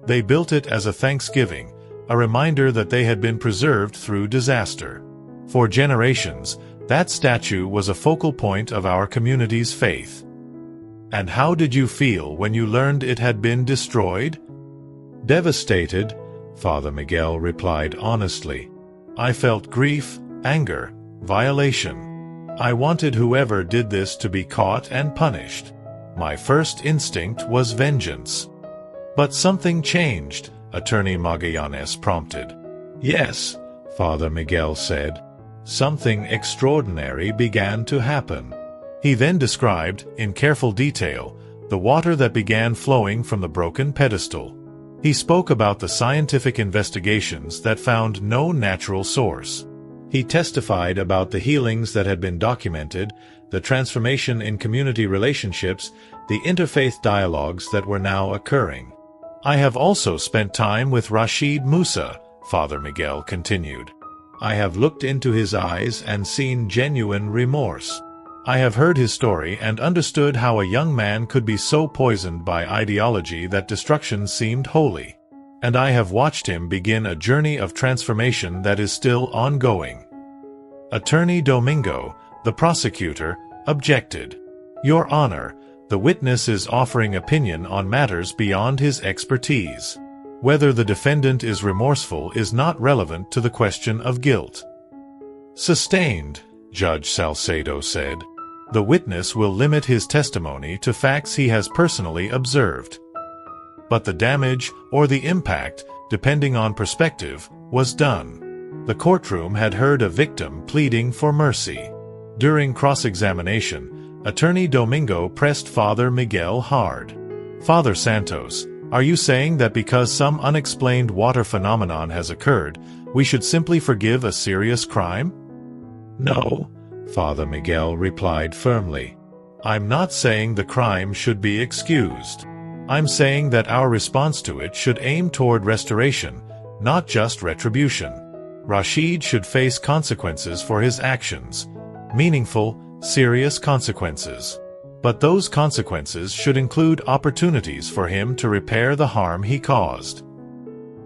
They built it as a thanksgiving, a reminder that they had been preserved through disaster. For generations, that statue was a focal point of our community's faith." "And how did you feel when you learned it had been destroyed?" "Devastated," Father Miguel replied honestly. "I felt grief, anger, violation. I wanted whoever did this to be caught and punished. My first instinct was vengeance." "But something changed," Attorney Magallanes prompted. "Yes," Father Miguel said. "Something extraordinary began to happen." He then described, in careful detail, the water that began flowing from the broken pedestal. He spoke about the scientific investigations that found no natural source. He testified about the healings that had been documented, the transformation in community relationships, the interfaith dialogues that were now occurring. "I have also spent time with Rashid Musa," Father Miguel continued. "I have looked into his eyes and seen genuine remorse. I have heard his story and understood how a young man could be so poisoned by ideology that destruction seemed holy. And I have watched him begin a journey of transformation that is still ongoing." Attorney Domingo, the prosecutor, objected. "Your Honor, the witness is offering opinion on matters beyond his expertise. Whether the defendant is remorseful is not relevant to the question of guilt." "Sustained," Judge Salcedo said. "The witness will limit his testimony to facts he has personally observed." But the damage, or the impact, depending on perspective, was done. The courtroom had heard a victim pleading for mercy. During cross-examination, Attorney Domingo pressed Father Miguel hard. Father Santos, are you saying that because some unexplained water phenomenon has occurred, we should simply forgive a serious crime? No, Father Miguel replied firmly. I'm not saying the crime should be excused. I'm saying that our response to it should aim toward restoration, not just retribution. Rashid should face consequences for his actions. Meaningful, serious consequences. But those consequences should include opportunities for him to repair the harm he caused.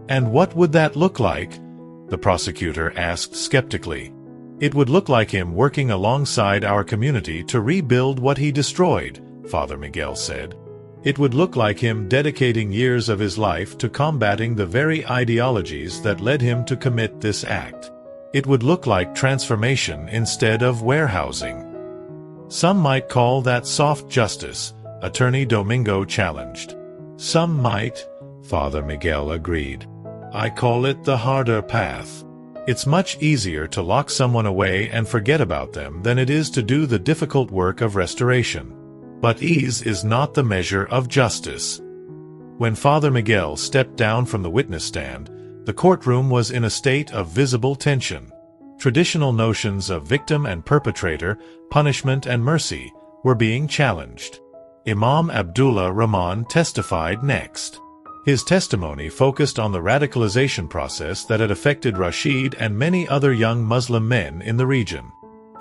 And what would that look like? The prosecutor asked skeptically. It would look like him working alongside our community to rebuild what he destroyed, Father Miguel said. It would look like him dedicating years of his life to combating the very ideologies that led him to commit this act. It would look like transformation instead of warehousing. Some might call that soft justice, Attorney Domingo challenged. Some might, Father Miguel agreed. I call it the harder path. It's much easier to lock someone away and forget about them than it is to do the difficult work of restoration. But ease is not the measure of justice. When Father Miguel stepped down from the witness stand, the courtroom was in a state of visible tension. Traditional notions of victim and perpetrator, punishment and mercy, were being challenged. Imam Abdullah Rahman testified next. His testimony focused on the radicalization process that had affected Rashid and many other young Muslim men in the region.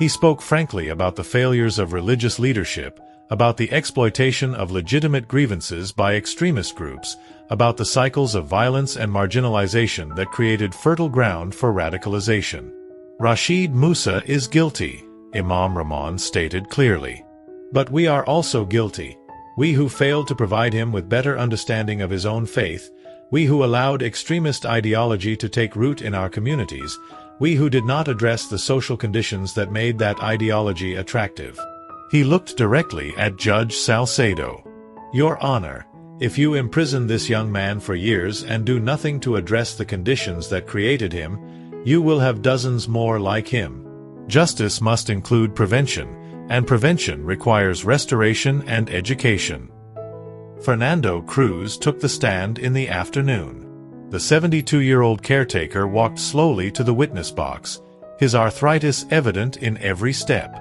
He spoke frankly about the failures of religious leadership, about the exploitation of legitimate grievances by extremist groups, about the cycles of violence and marginalization that created fertile ground for radicalization. Rashid Musa is guilty, Imam Rahman stated clearly. But we are also guilty. We who failed to provide him with better understanding of his own faith, we who allowed extremist ideology to take root in our communities, we who did not address the social conditions that made that ideology attractive. He looked directly at Judge Salcedo. Your Honor, if you imprison this young man for years and do nothing to address the conditions that created him, you will have dozens more like him. Justice must include prevention, and prevention requires restoration and education. Fernando Cruz took the stand in the afternoon. The 72-year-old caretaker walked slowly to the witness box, his arthritis evident in every step.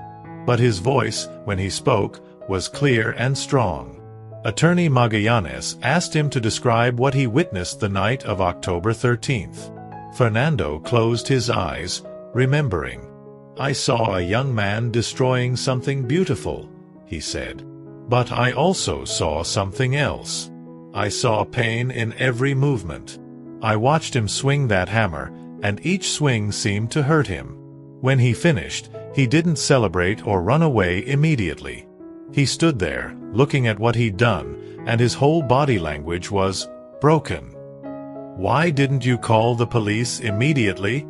But his voice, when he spoke, was clear and strong. Attorney Magallanes asked him to describe what he witnessed the night of October 13th. Fernando closed his eyes, remembering. I saw a young man destroying something beautiful, he said. But I also saw something else. I saw pain in every movement. I watched him swing that hammer, and each swing seemed to hurt him. When he finished, he didn't celebrate or run away immediately. He stood there, looking at what he'd done, and his whole body language was broken. Why didn't you call the police immediately?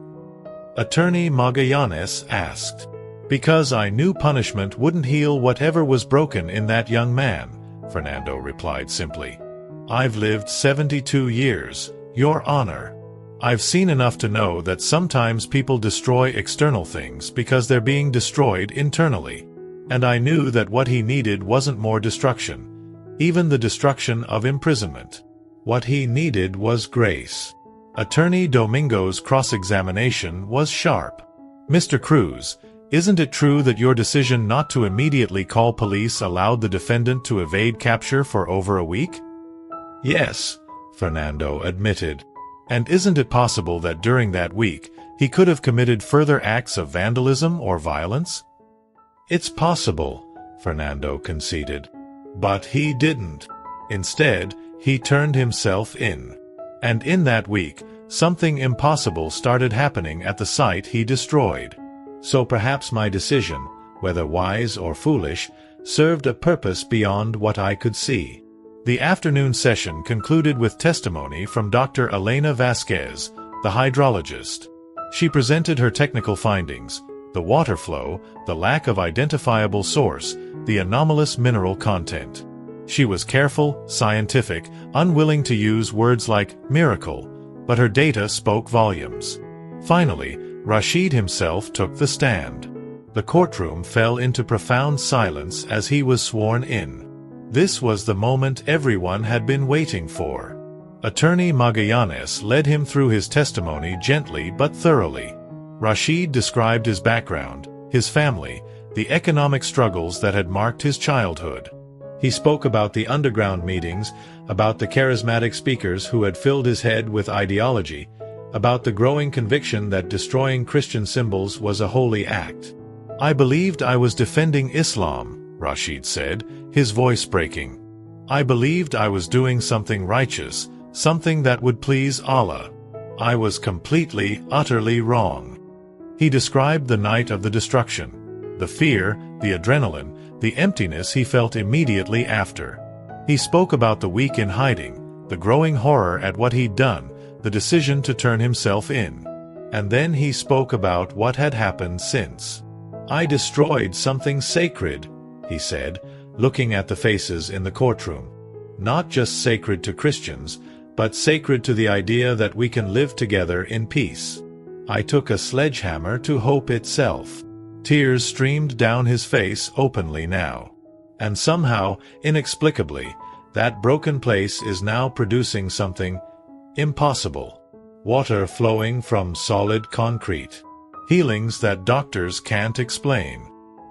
Attorney Magallanes asked. Because I knew punishment wouldn't heal whatever was broken in that young man, Fernando replied simply. I've lived 72 years, Your Honor. I've seen enough to know that sometimes people destroy external things because they're being destroyed internally. And I knew that what he needed wasn't more destruction, even the destruction of imprisonment. What he needed was grace. Attorney Domingo's cross-examination was sharp. Mr. Cruz, isn't it true that your decision not to immediately call police allowed the defendant to evade capture for over a week? Yes, Fernando admitted. And isn't it possible that during that week, he could have committed further acts of vandalism or violence? It's possible, Fernando conceded. But he didn't. Instead, he turned himself in. And in that week, something impossible started happening at the site he destroyed. So perhaps my decision, whether wise or foolish, served a purpose beyond what I could see. The afternoon session concluded with testimony from Dr. Elena Vasquez, the hydrologist. She presented her technical findings, the water flow, the lack of identifiable source, the anomalous mineral content. She was careful, scientific, unwilling to use words like miracle, but her data spoke volumes. Finally, Rashid himself took the stand. The courtroom fell into profound silence as he was sworn in. This was the moment everyone had been waiting for. Attorney Magallanes led him through his testimony gently but thoroughly. Rashid described his background, his family, the economic struggles that had marked his childhood. He spoke about the underground meetings, about the charismatic speakers who had filled his head with ideology, about the growing conviction that destroying Christian symbols was a holy act. "I believed I was defending Islam," Rashid said, his voice breaking. "I believed I was doing something righteous, something that would please Allah. I was completely, utterly wrong." He described the night of the destruction, the fear, the adrenaline, the emptiness he felt immediately after. He spoke about the week in hiding, the growing horror at what he'd done, the decision to turn himself in. And then he spoke about what had happened since. "I destroyed something sacred," he said, looking at the faces in the courtroom. "Not just sacred to Christians, but sacred to the idea that we can live together in peace. I took a sledgehammer to hope itself." Tears streamed down his face openly now. And somehow, inexplicably, that broken place is now producing something impossible. Water flowing from solid concrete. Healings that doctors can't explain.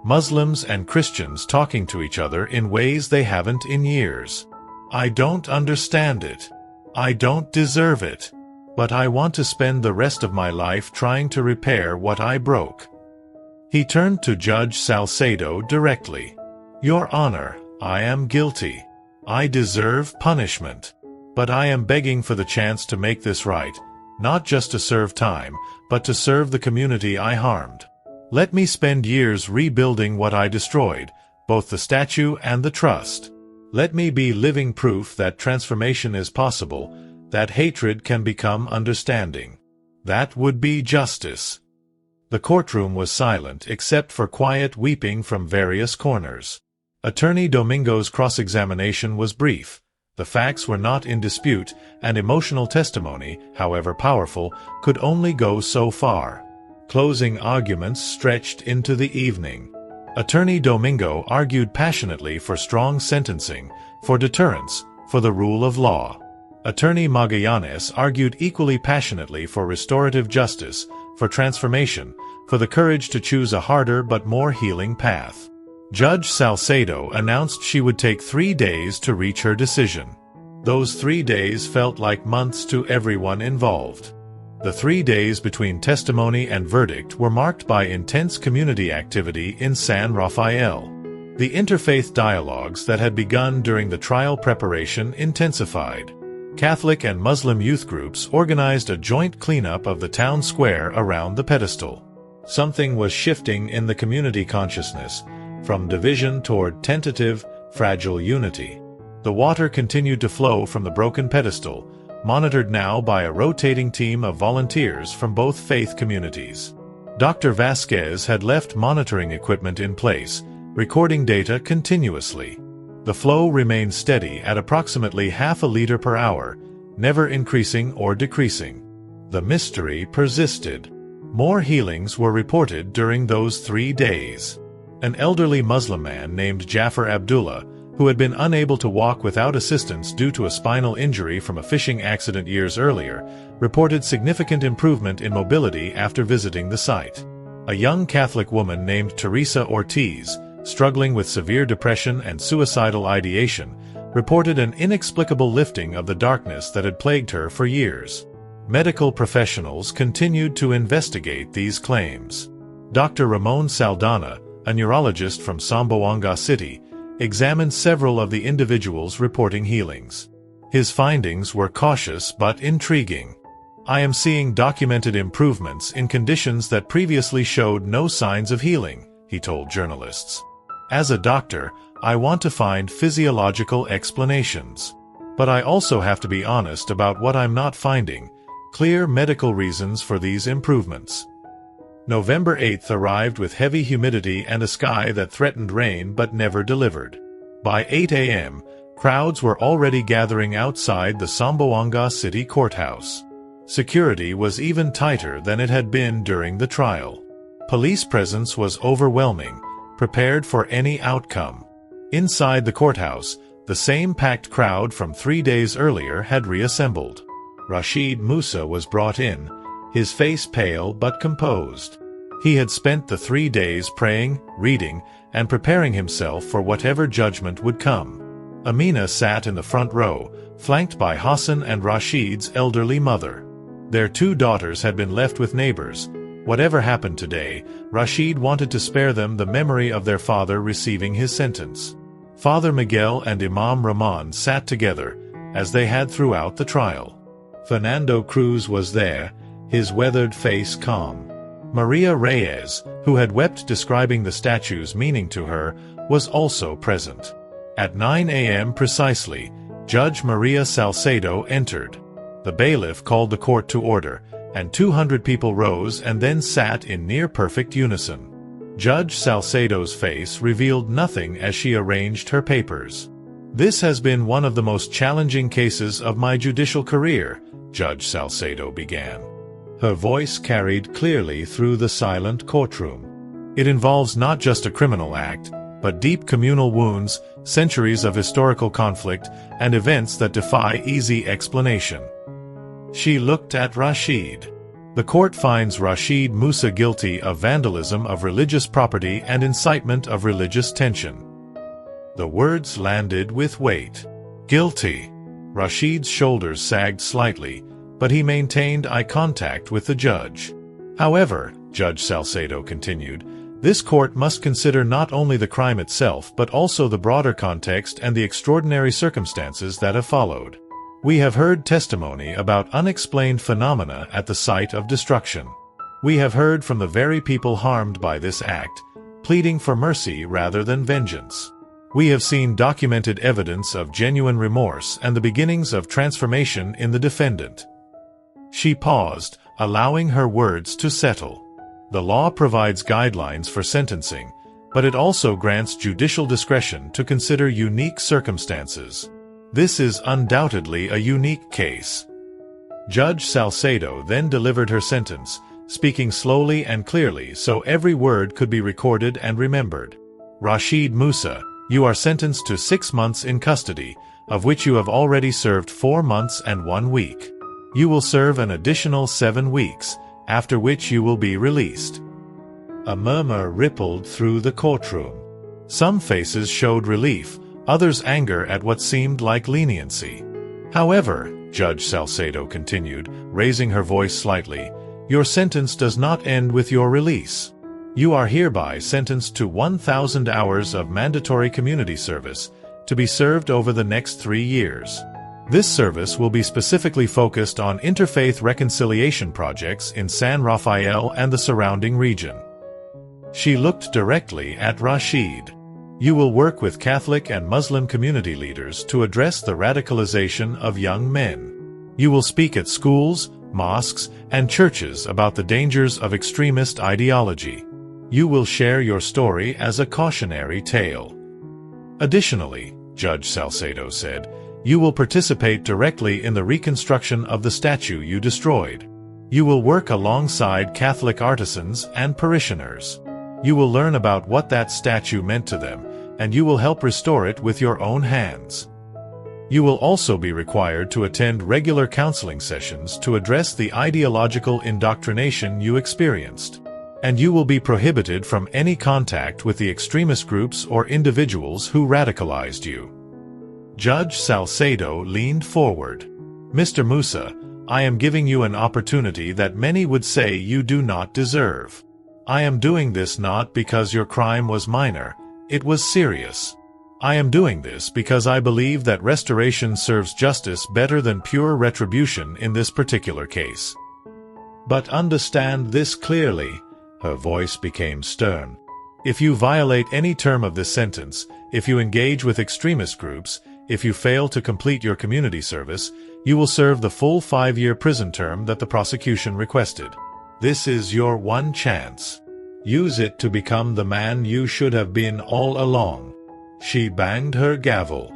Muslims and Christians talking to each other in ways they haven't in years. "I don't understand it. I don't deserve it. But I want to spend the rest of my life trying to repair what I broke." He turned to Judge Salcedo directly. "Your Honor, I am guilty. I deserve punishment. But I am begging for the chance to make this right, not just to serve time, but to serve the community I harmed. Let me spend years rebuilding what I destroyed, both the statue and the trust. Let me be living proof that transformation is possible, that hatred can become understanding. That would be justice." The courtroom was silent except for quiet weeping from various corners. Attorney Domingo's cross-examination was brief. The facts were not in dispute, and emotional testimony, however powerful, could only go so far. Closing arguments stretched into the evening. Attorney Domingo argued passionately for strong sentencing, for deterrence, for the rule of law. Attorney Magallanes argued equally passionately for restorative justice, for transformation, for the courage to choose a harder but more healing path. Judge Salcedo announced she would take 3 days to reach her decision. Those 3 days felt like months to everyone involved. The 3 days between testimony and verdict were marked by intense community activity in San Rafael. The interfaith dialogues that had begun during the trial preparation intensified. Catholic and Muslim youth groups organized a joint cleanup of the town square around the pedestal. Something was shifting in the community consciousness, from division toward tentative, fragile unity. The water continued to flow from the broken pedestal, monitored now by a rotating team of volunteers from both faith communities. Dr. Vasquez had left monitoring equipment in place, recording data continuously. The flow remained steady at approximately half a liter per hour, never increasing or decreasing. The mystery persisted. More healings were reported during those 3 days. An elderly Muslim man named Jafar Abdullah, who had been unable to walk without assistance due to a spinal injury from a fishing accident years earlier, reported significant improvement in mobility after visiting the site. A young Catholic woman named Teresa Ortiz, struggling with severe depression and suicidal ideation, reported an inexplicable lifting of the darkness that had plagued her for years. Medical professionals continued to investigate these claims. Dr. Ramon Saldana, a neurologist from Zamboanga City, examined several of the individuals reporting healings. His findings were cautious but intriguing. "I am seeing documented improvements in conditions that previously showed no signs of healing," he told journalists. "As a doctor, I want to find physiological explanations. But I also have to be honest about what I'm not finding, clear medical reasons for these improvements." November 8th arrived with heavy humidity and a sky that threatened rain but never delivered. By 8 a.m., crowds were already gathering outside the Zamboanga City Courthouse. Security was even tighter than it had been during the trial. Police presence was overwhelming, prepared for any outcome. Inside the courthouse, the same packed crowd from 3 days earlier had reassembled. Rashid Musa was brought in, his face pale but composed. He had spent the 3 days praying, reading, and preparing himself for whatever judgment would come. Amina sat in the front row, flanked by Hassan and Rashid's elderly mother. Their 2 daughters had been left with neighbors. Whatever happened today, Rashid wanted to spare them the memory of their father receiving his sentence. Father Miguel and Imam Rahman sat together, as they had throughout the trial. Fernando Cruz was there, his weathered face calm. Maria Reyes, who had wept describing the statue's meaning to her, was also present. At 9 a.m. precisely, Judge Maria Salcedo entered. The bailiff called the court to order, and 200 people rose and then sat in near-perfect unison. Judge Salcedo's face revealed nothing as she arranged her papers. "This has been one of the most challenging cases of my judicial career," Judge Salcedo began. Her voice carried clearly through the silent courtroom. "It involves not just a criminal act, but deep communal wounds, centuries of historical conflict, and events that defy easy explanation." She looked at Rashid. "The court finds Rashid Musa guilty of vandalism of religious property and incitement of religious tension." The words landed with weight. "Guilty." Rashid's shoulders sagged slightly, but he maintained eye contact with the judge. "However," Judge Salcedo continued, "this court must consider not only the crime itself but also the broader context and the extraordinary circumstances that have followed. We have heard testimony about unexplained phenomena at the site of destruction. We have heard from the very people harmed by this act, pleading for mercy rather than vengeance. We have seen documented evidence of genuine remorse and the beginnings of transformation in the defendant." She paused, allowing her words to settle. "The law provides guidelines for sentencing, but it also grants judicial discretion to consider unique circumstances. This is undoubtedly a unique case." Judge Salcedo then delivered her sentence, speaking slowly and clearly so every word could be recorded and remembered. "Rashid Musa, you are sentenced to 6 months in custody, of which you have already served 4 months and 1 week. You will serve an additional 7 weeks, after which you will be released." A murmur rippled through the courtroom. Some faces showed relief, others anger at what seemed like leniency. "However," Judge Salcedo continued, raising her voice slightly, "your sentence does not end with your release. You are hereby sentenced to 1,000 hours of mandatory community service, to be served over the next 3 years. This service will be specifically focused on interfaith reconciliation projects in San Rafael and the surrounding region." She looked directly at Rashid. "You will work with Catholic and Muslim community leaders to address the radicalization of young men. You will speak at schools, mosques, and churches about the dangers of extremist ideology. You will share your story as a cautionary tale. Additionally," Judge Salcedo said, "you will participate directly in the reconstruction of the statue you destroyed. You will work alongside Catholic artisans and parishioners. You will learn about what that statue meant to them, and you will help restore it with your own hands. You will also be required to attend regular counseling sessions to address the ideological indoctrination you experienced. And you will be prohibited from any contact with the extremist groups or individuals who radicalized you." Judge Salcedo leaned forward. "Mr. Musa, I am giving you an opportunity that many would say you do not deserve. I am doing this not because your crime was minor, it was serious. I am doing this because I believe that restoration serves justice better than pure retribution in this particular case. But understand this clearly," her voice became stern. "If you violate any term of this sentence, if you engage with extremist groups, if you fail to complete your community service, you will serve the full 5-year prison term that the prosecution requested. This is your one chance. Use it to become the man you should have been all along." She banged her gavel.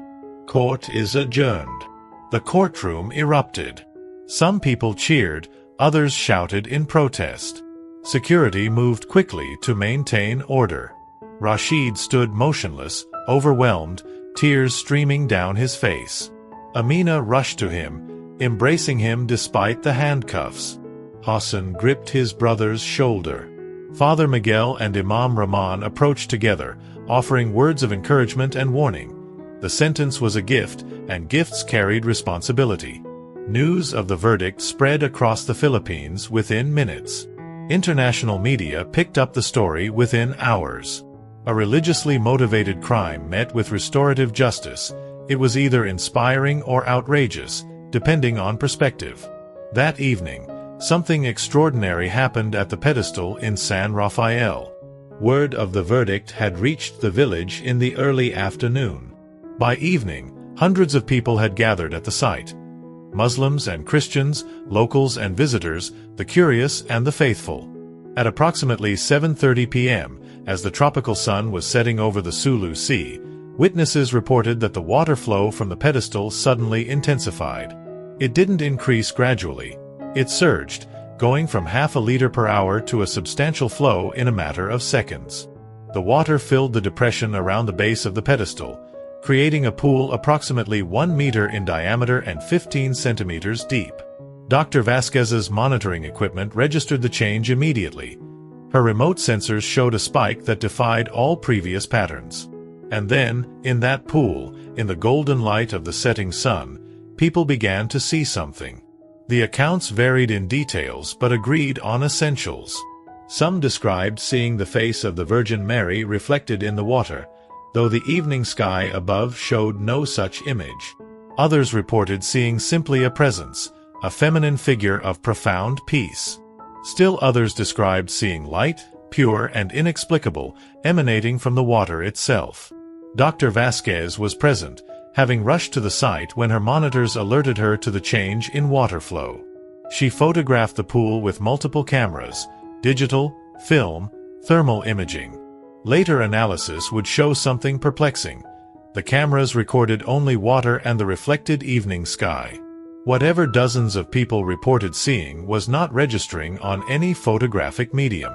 "Court is adjourned." The courtroom erupted. Some people cheered, others shouted in protest. Security moved quickly to maintain order. Rashid stood motionless, overwhelmed, tears streaming down his face. Amina rushed to him, embracing him despite the handcuffs. Hassan gripped his brother's shoulder. Father Miguel and Imam Rahman approached together, offering words of encouragement and warning. The sentence was a gift, and gifts carried responsibility. News of the verdict spread across the Philippines within minutes. International media picked up the story within hours. A religiously motivated crime met with restorative justice. It was either inspiring or outrageous, depending on perspective. That evening, something extraordinary happened at the pedestal in San Rafael. Word of the verdict had reached the village in the early afternoon. By evening, hundreds of people had gathered at the site. Muslims and Christians, locals and visitors, the curious and the faithful. At approximately 7:30 p.m., as the tropical sun was setting over the Sulu Sea, witnesses reported that the water flow from the pedestal suddenly intensified. It didn't increase gradually. It surged, going from half a liter per hour to a substantial flow in a matter of seconds. The water filled the depression around the base of the pedestal, creating a pool approximately 1 meter in diameter and 15 centimeters deep. Dr. Vasquez's monitoring equipment registered the change immediately. Her remote sensors showed a spike that defied all previous patterns. And then, in that pool, in the golden light of the setting sun, people began to see something. The accounts varied in details but agreed on essentials. Some described seeing the face of the Virgin Mary reflected in the water, though the evening sky above showed no such image. Others reported seeing simply a presence, a feminine figure of profound peace. Still others described seeing light, pure and inexplicable, emanating from the water itself. Dr. Vasquez was present, having rushed to the site when her monitors alerted her to the change in water flow. She photographed the pool with multiple cameras, digital, film, thermal imaging. Later analysis would show something perplexing. The cameras recorded only water and the reflected evening sky. Whatever dozens of people reported seeing was not registering on any photographic medium.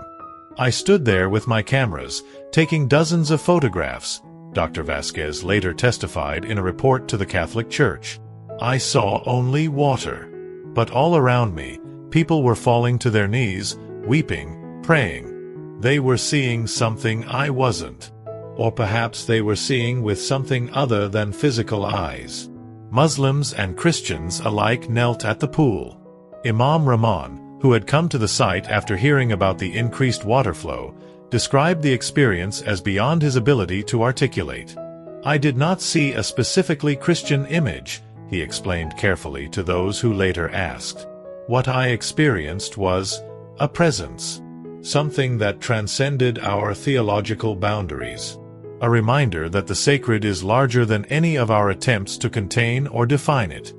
I stood there with my cameras, taking dozens of photographs, Dr. Vasquez later testified in a report to the Catholic Church. I saw only water. But all around me, people were falling to their knees, weeping, praying. They were seeing something I wasn't. Or perhaps they were seeing with something other than physical eyes. Muslims and Christians alike knelt at the pool. Imam Rahman, who had come to the site after hearing about the increased water flow, described the experience as beyond his ability to articulate. I did not see a specifically Christian image, he explained carefully to those who later asked. What I experienced was a presence, something that transcended our theological boundaries. A reminder that the sacred is larger than any of our attempts to contain or define it.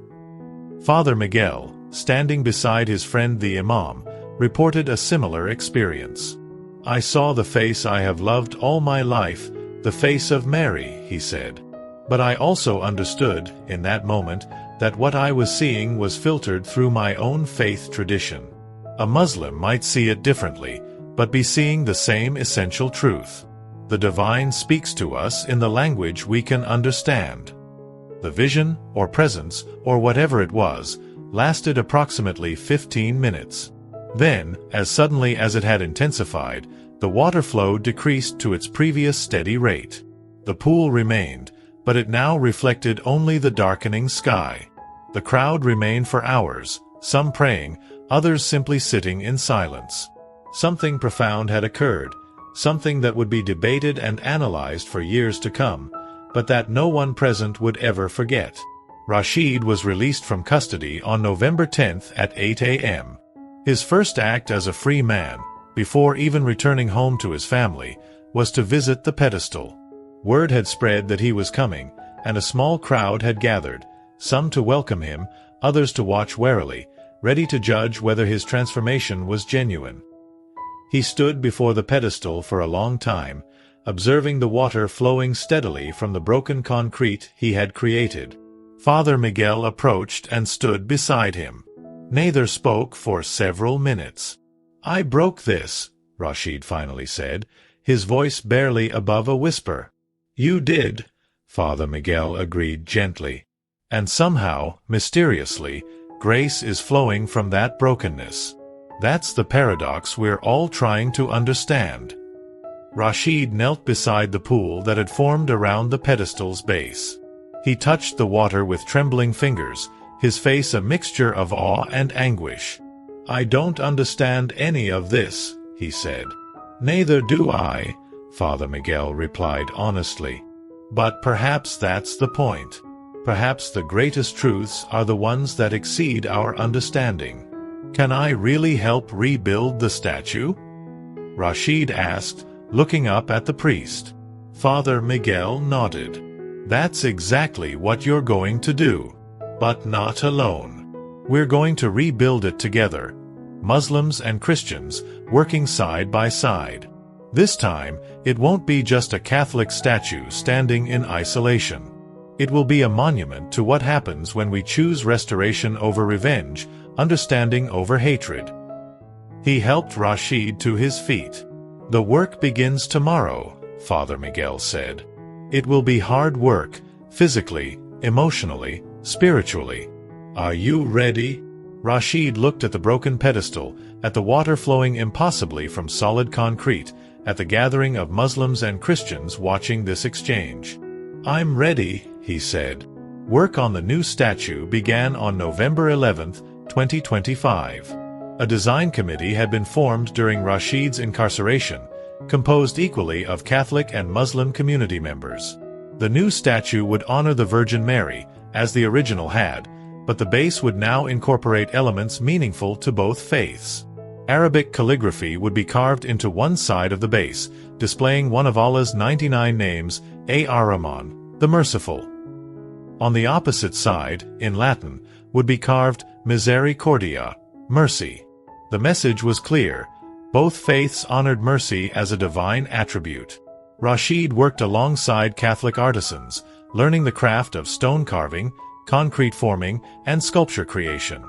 Father Miguel, standing beside his friend the Imam, reported a similar experience. I saw the face I have loved all my life, the face of Mary, he said. But I also understood, in that moment, that what I was seeing was filtered through my own faith tradition. A Muslim might see it differently, but be seeing the same essential truth. The divine speaks to us in the language we can understand. The vision, or presence, or whatever it was, lasted approximately 15 minutes. Then, as suddenly as it had intensified, the water flow decreased to its previous steady rate. The pool remained, but it now reflected only the darkening sky. The crowd remained for hours, some praying, others simply sitting in silence. Something profound had occurred, something that would be debated and analyzed for years to come, but that no one present would ever forget. Rashid was released from custody on November 10th at 8 a.m. His first act as a free man, before even returning home to his family, was to visit the pedestal. Word had spread that he was coming, and a small crowd had gathered, some to welcome him, others to watch warily, ready to judge whether his transformation was genuine. He stood before the pedestal for a long time, observing the water flowing steadily from the broken concrete he had created. Father Miguel approached and stood beside him. Neither spoke for several minutes. "I broke this," Rashid finally said, his voice barely above a whisper. "You did," Father Miguel agreed gently. "And somehow, mysteriously, grace is flowing from that brokenness. That's the paradox we're all trying to understand." Rashid knelt beside the pool that had formed around the pedestal's base. He touched the water with trembling fingers, his face a mixture of awe and anguish. "I don't understand any of this," he said. "Neither do I," Father Miguel replied honestly. "But perhaps that's the point. Perhaps the greatest truths are the ones that exceed our understanding. Can I really help rebuild the statue?" Rashid asked, looking up at the priest. Father Miguel nodded. "That's exactly what you're going to do. But not alone. We're going to rebuild it together, Muslims and Christians, working side by side. This time, it won't be just a Catholic statue standing in isolation. It will be a monument to what happens when we choose restoration over revenge, understanding over hatred." He helped Rashid to his feet. "The work begins tomorrow," Father Miguel said. "It will be hard work, physically, emotionally, spiritually. Are you ready?" Rashid looked at the broken pedestal, at the water flowing impossibly from solid concrete, at the gathering of Muslims and Christians watching this exchange. "I'm ready," he said. Work on the new statue began on November 11, 2025. A design committee had been formed during Rashid's incarceration, composed equally of Catholic and Muslim community members. The new statue would honor the Virgin Mary, as the original had, but the base would now incorporate elements meaningful to both faiths. Arabic calligraphy would be carved into one side of the base, displaying one of Allah's 99 names, Ar-Rahman, the Merciful. On the opposite side, in Latin, would be carved Misericordia, mercy. The message was clear. Both faiths honored mercy as a divine attribute. Rashid worked alongside Catholic artisans, learning the craft of stone carving, concrete forming, and sculpture creation.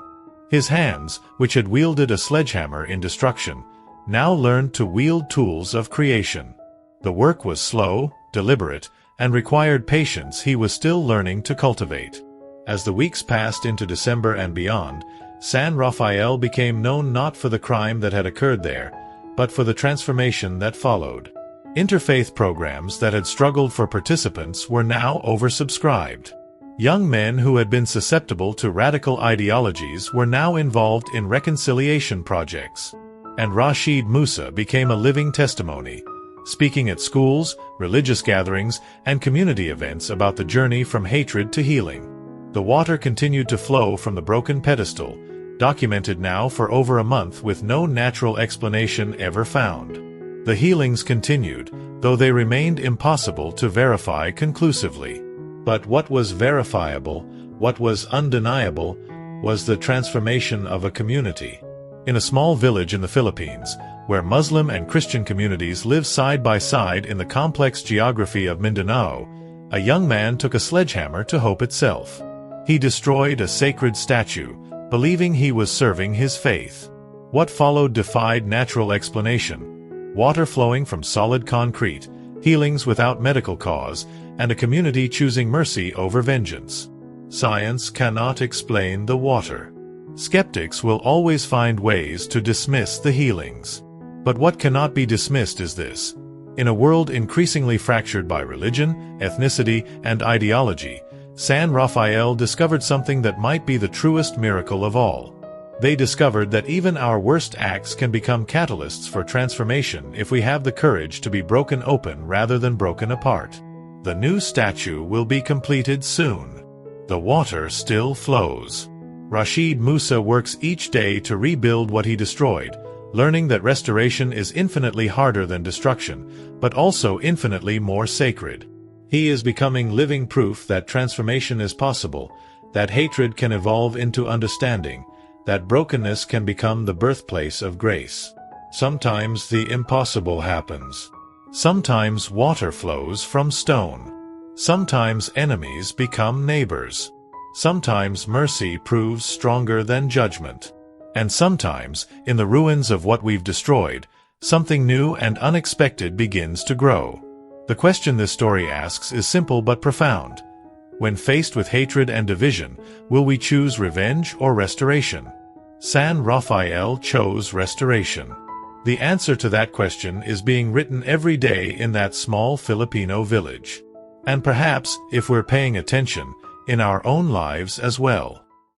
His hands, which had wielded a sledgehammer in destruction, now learned to wield tools of creation. The work was slow, deliberate, and required patience he was still learning to cultivate. As the weeks passed into December and beyond, San Rafael became known not for the crime that had occurred there, but for the transformation that followed. Interfaith programs that had struggled for participants were now oversubscribed. Young men who had been susceptible to radical ideologies were now involved in reconciliation projects. And Rashid Musa became a living testimony, speaking at schools, religious gatherings, and community events about the journey from hatred to healing. The water continued to flow from the broken pedestal, documented now for over a month with no natural explanation ever found. The healings continued, though they remained impossible to verify conclusively. But what was verifiable, what was undeniable, was the transformation of a community. In a small village in the Philippines, where Muslim and Christian communities live side by side in the complex geography of Mindanao, a young man took a sledgehammer to hope itself. He destroyed a sacred statue, believing he was serving his faith. What followed defied natural explanation: water flowing from solid concrete, healings without medical cause, and a community choosing mercy over vengeance. Science cannot explain the water. Skeptics will always find ways to dismiss the healings. But what cannot be dismissed is this: in a world increasingly fractured by religion, ethnicity, and ideology, San Rafael discovered something that might be the truest miracle of all. They discovered that even our worst acts can become catalysts for transformation if we have the courage to be broken open rather than broken apart. The new statue will be completed soon. The water still flows. Rashid Musa works each day to rebuild what he destroyed, learning that restoration is infinitely harder than destruction, but also infinitely more sacred. He is becoming living proof that transformation is possible, that hatred can evolve into understanding, that brokenness can become the birthplace of grace. Sometimes the impossible happens. Sometimes water flows from stone. Sometimes enemies become neighbors. Sometimes mercy proves stronger than judgment. And sometimes, in the ruins of what we've destroyed, something new and unexpected begins to grow. The question this story asks is simple but profound. When faced with hatred and division, will we choose revenge or restoration? San Rafael chose restoration. The answer to that question is being written every day in that small Filipino village. And perhaps, if we're paying attention, in our own lives as well.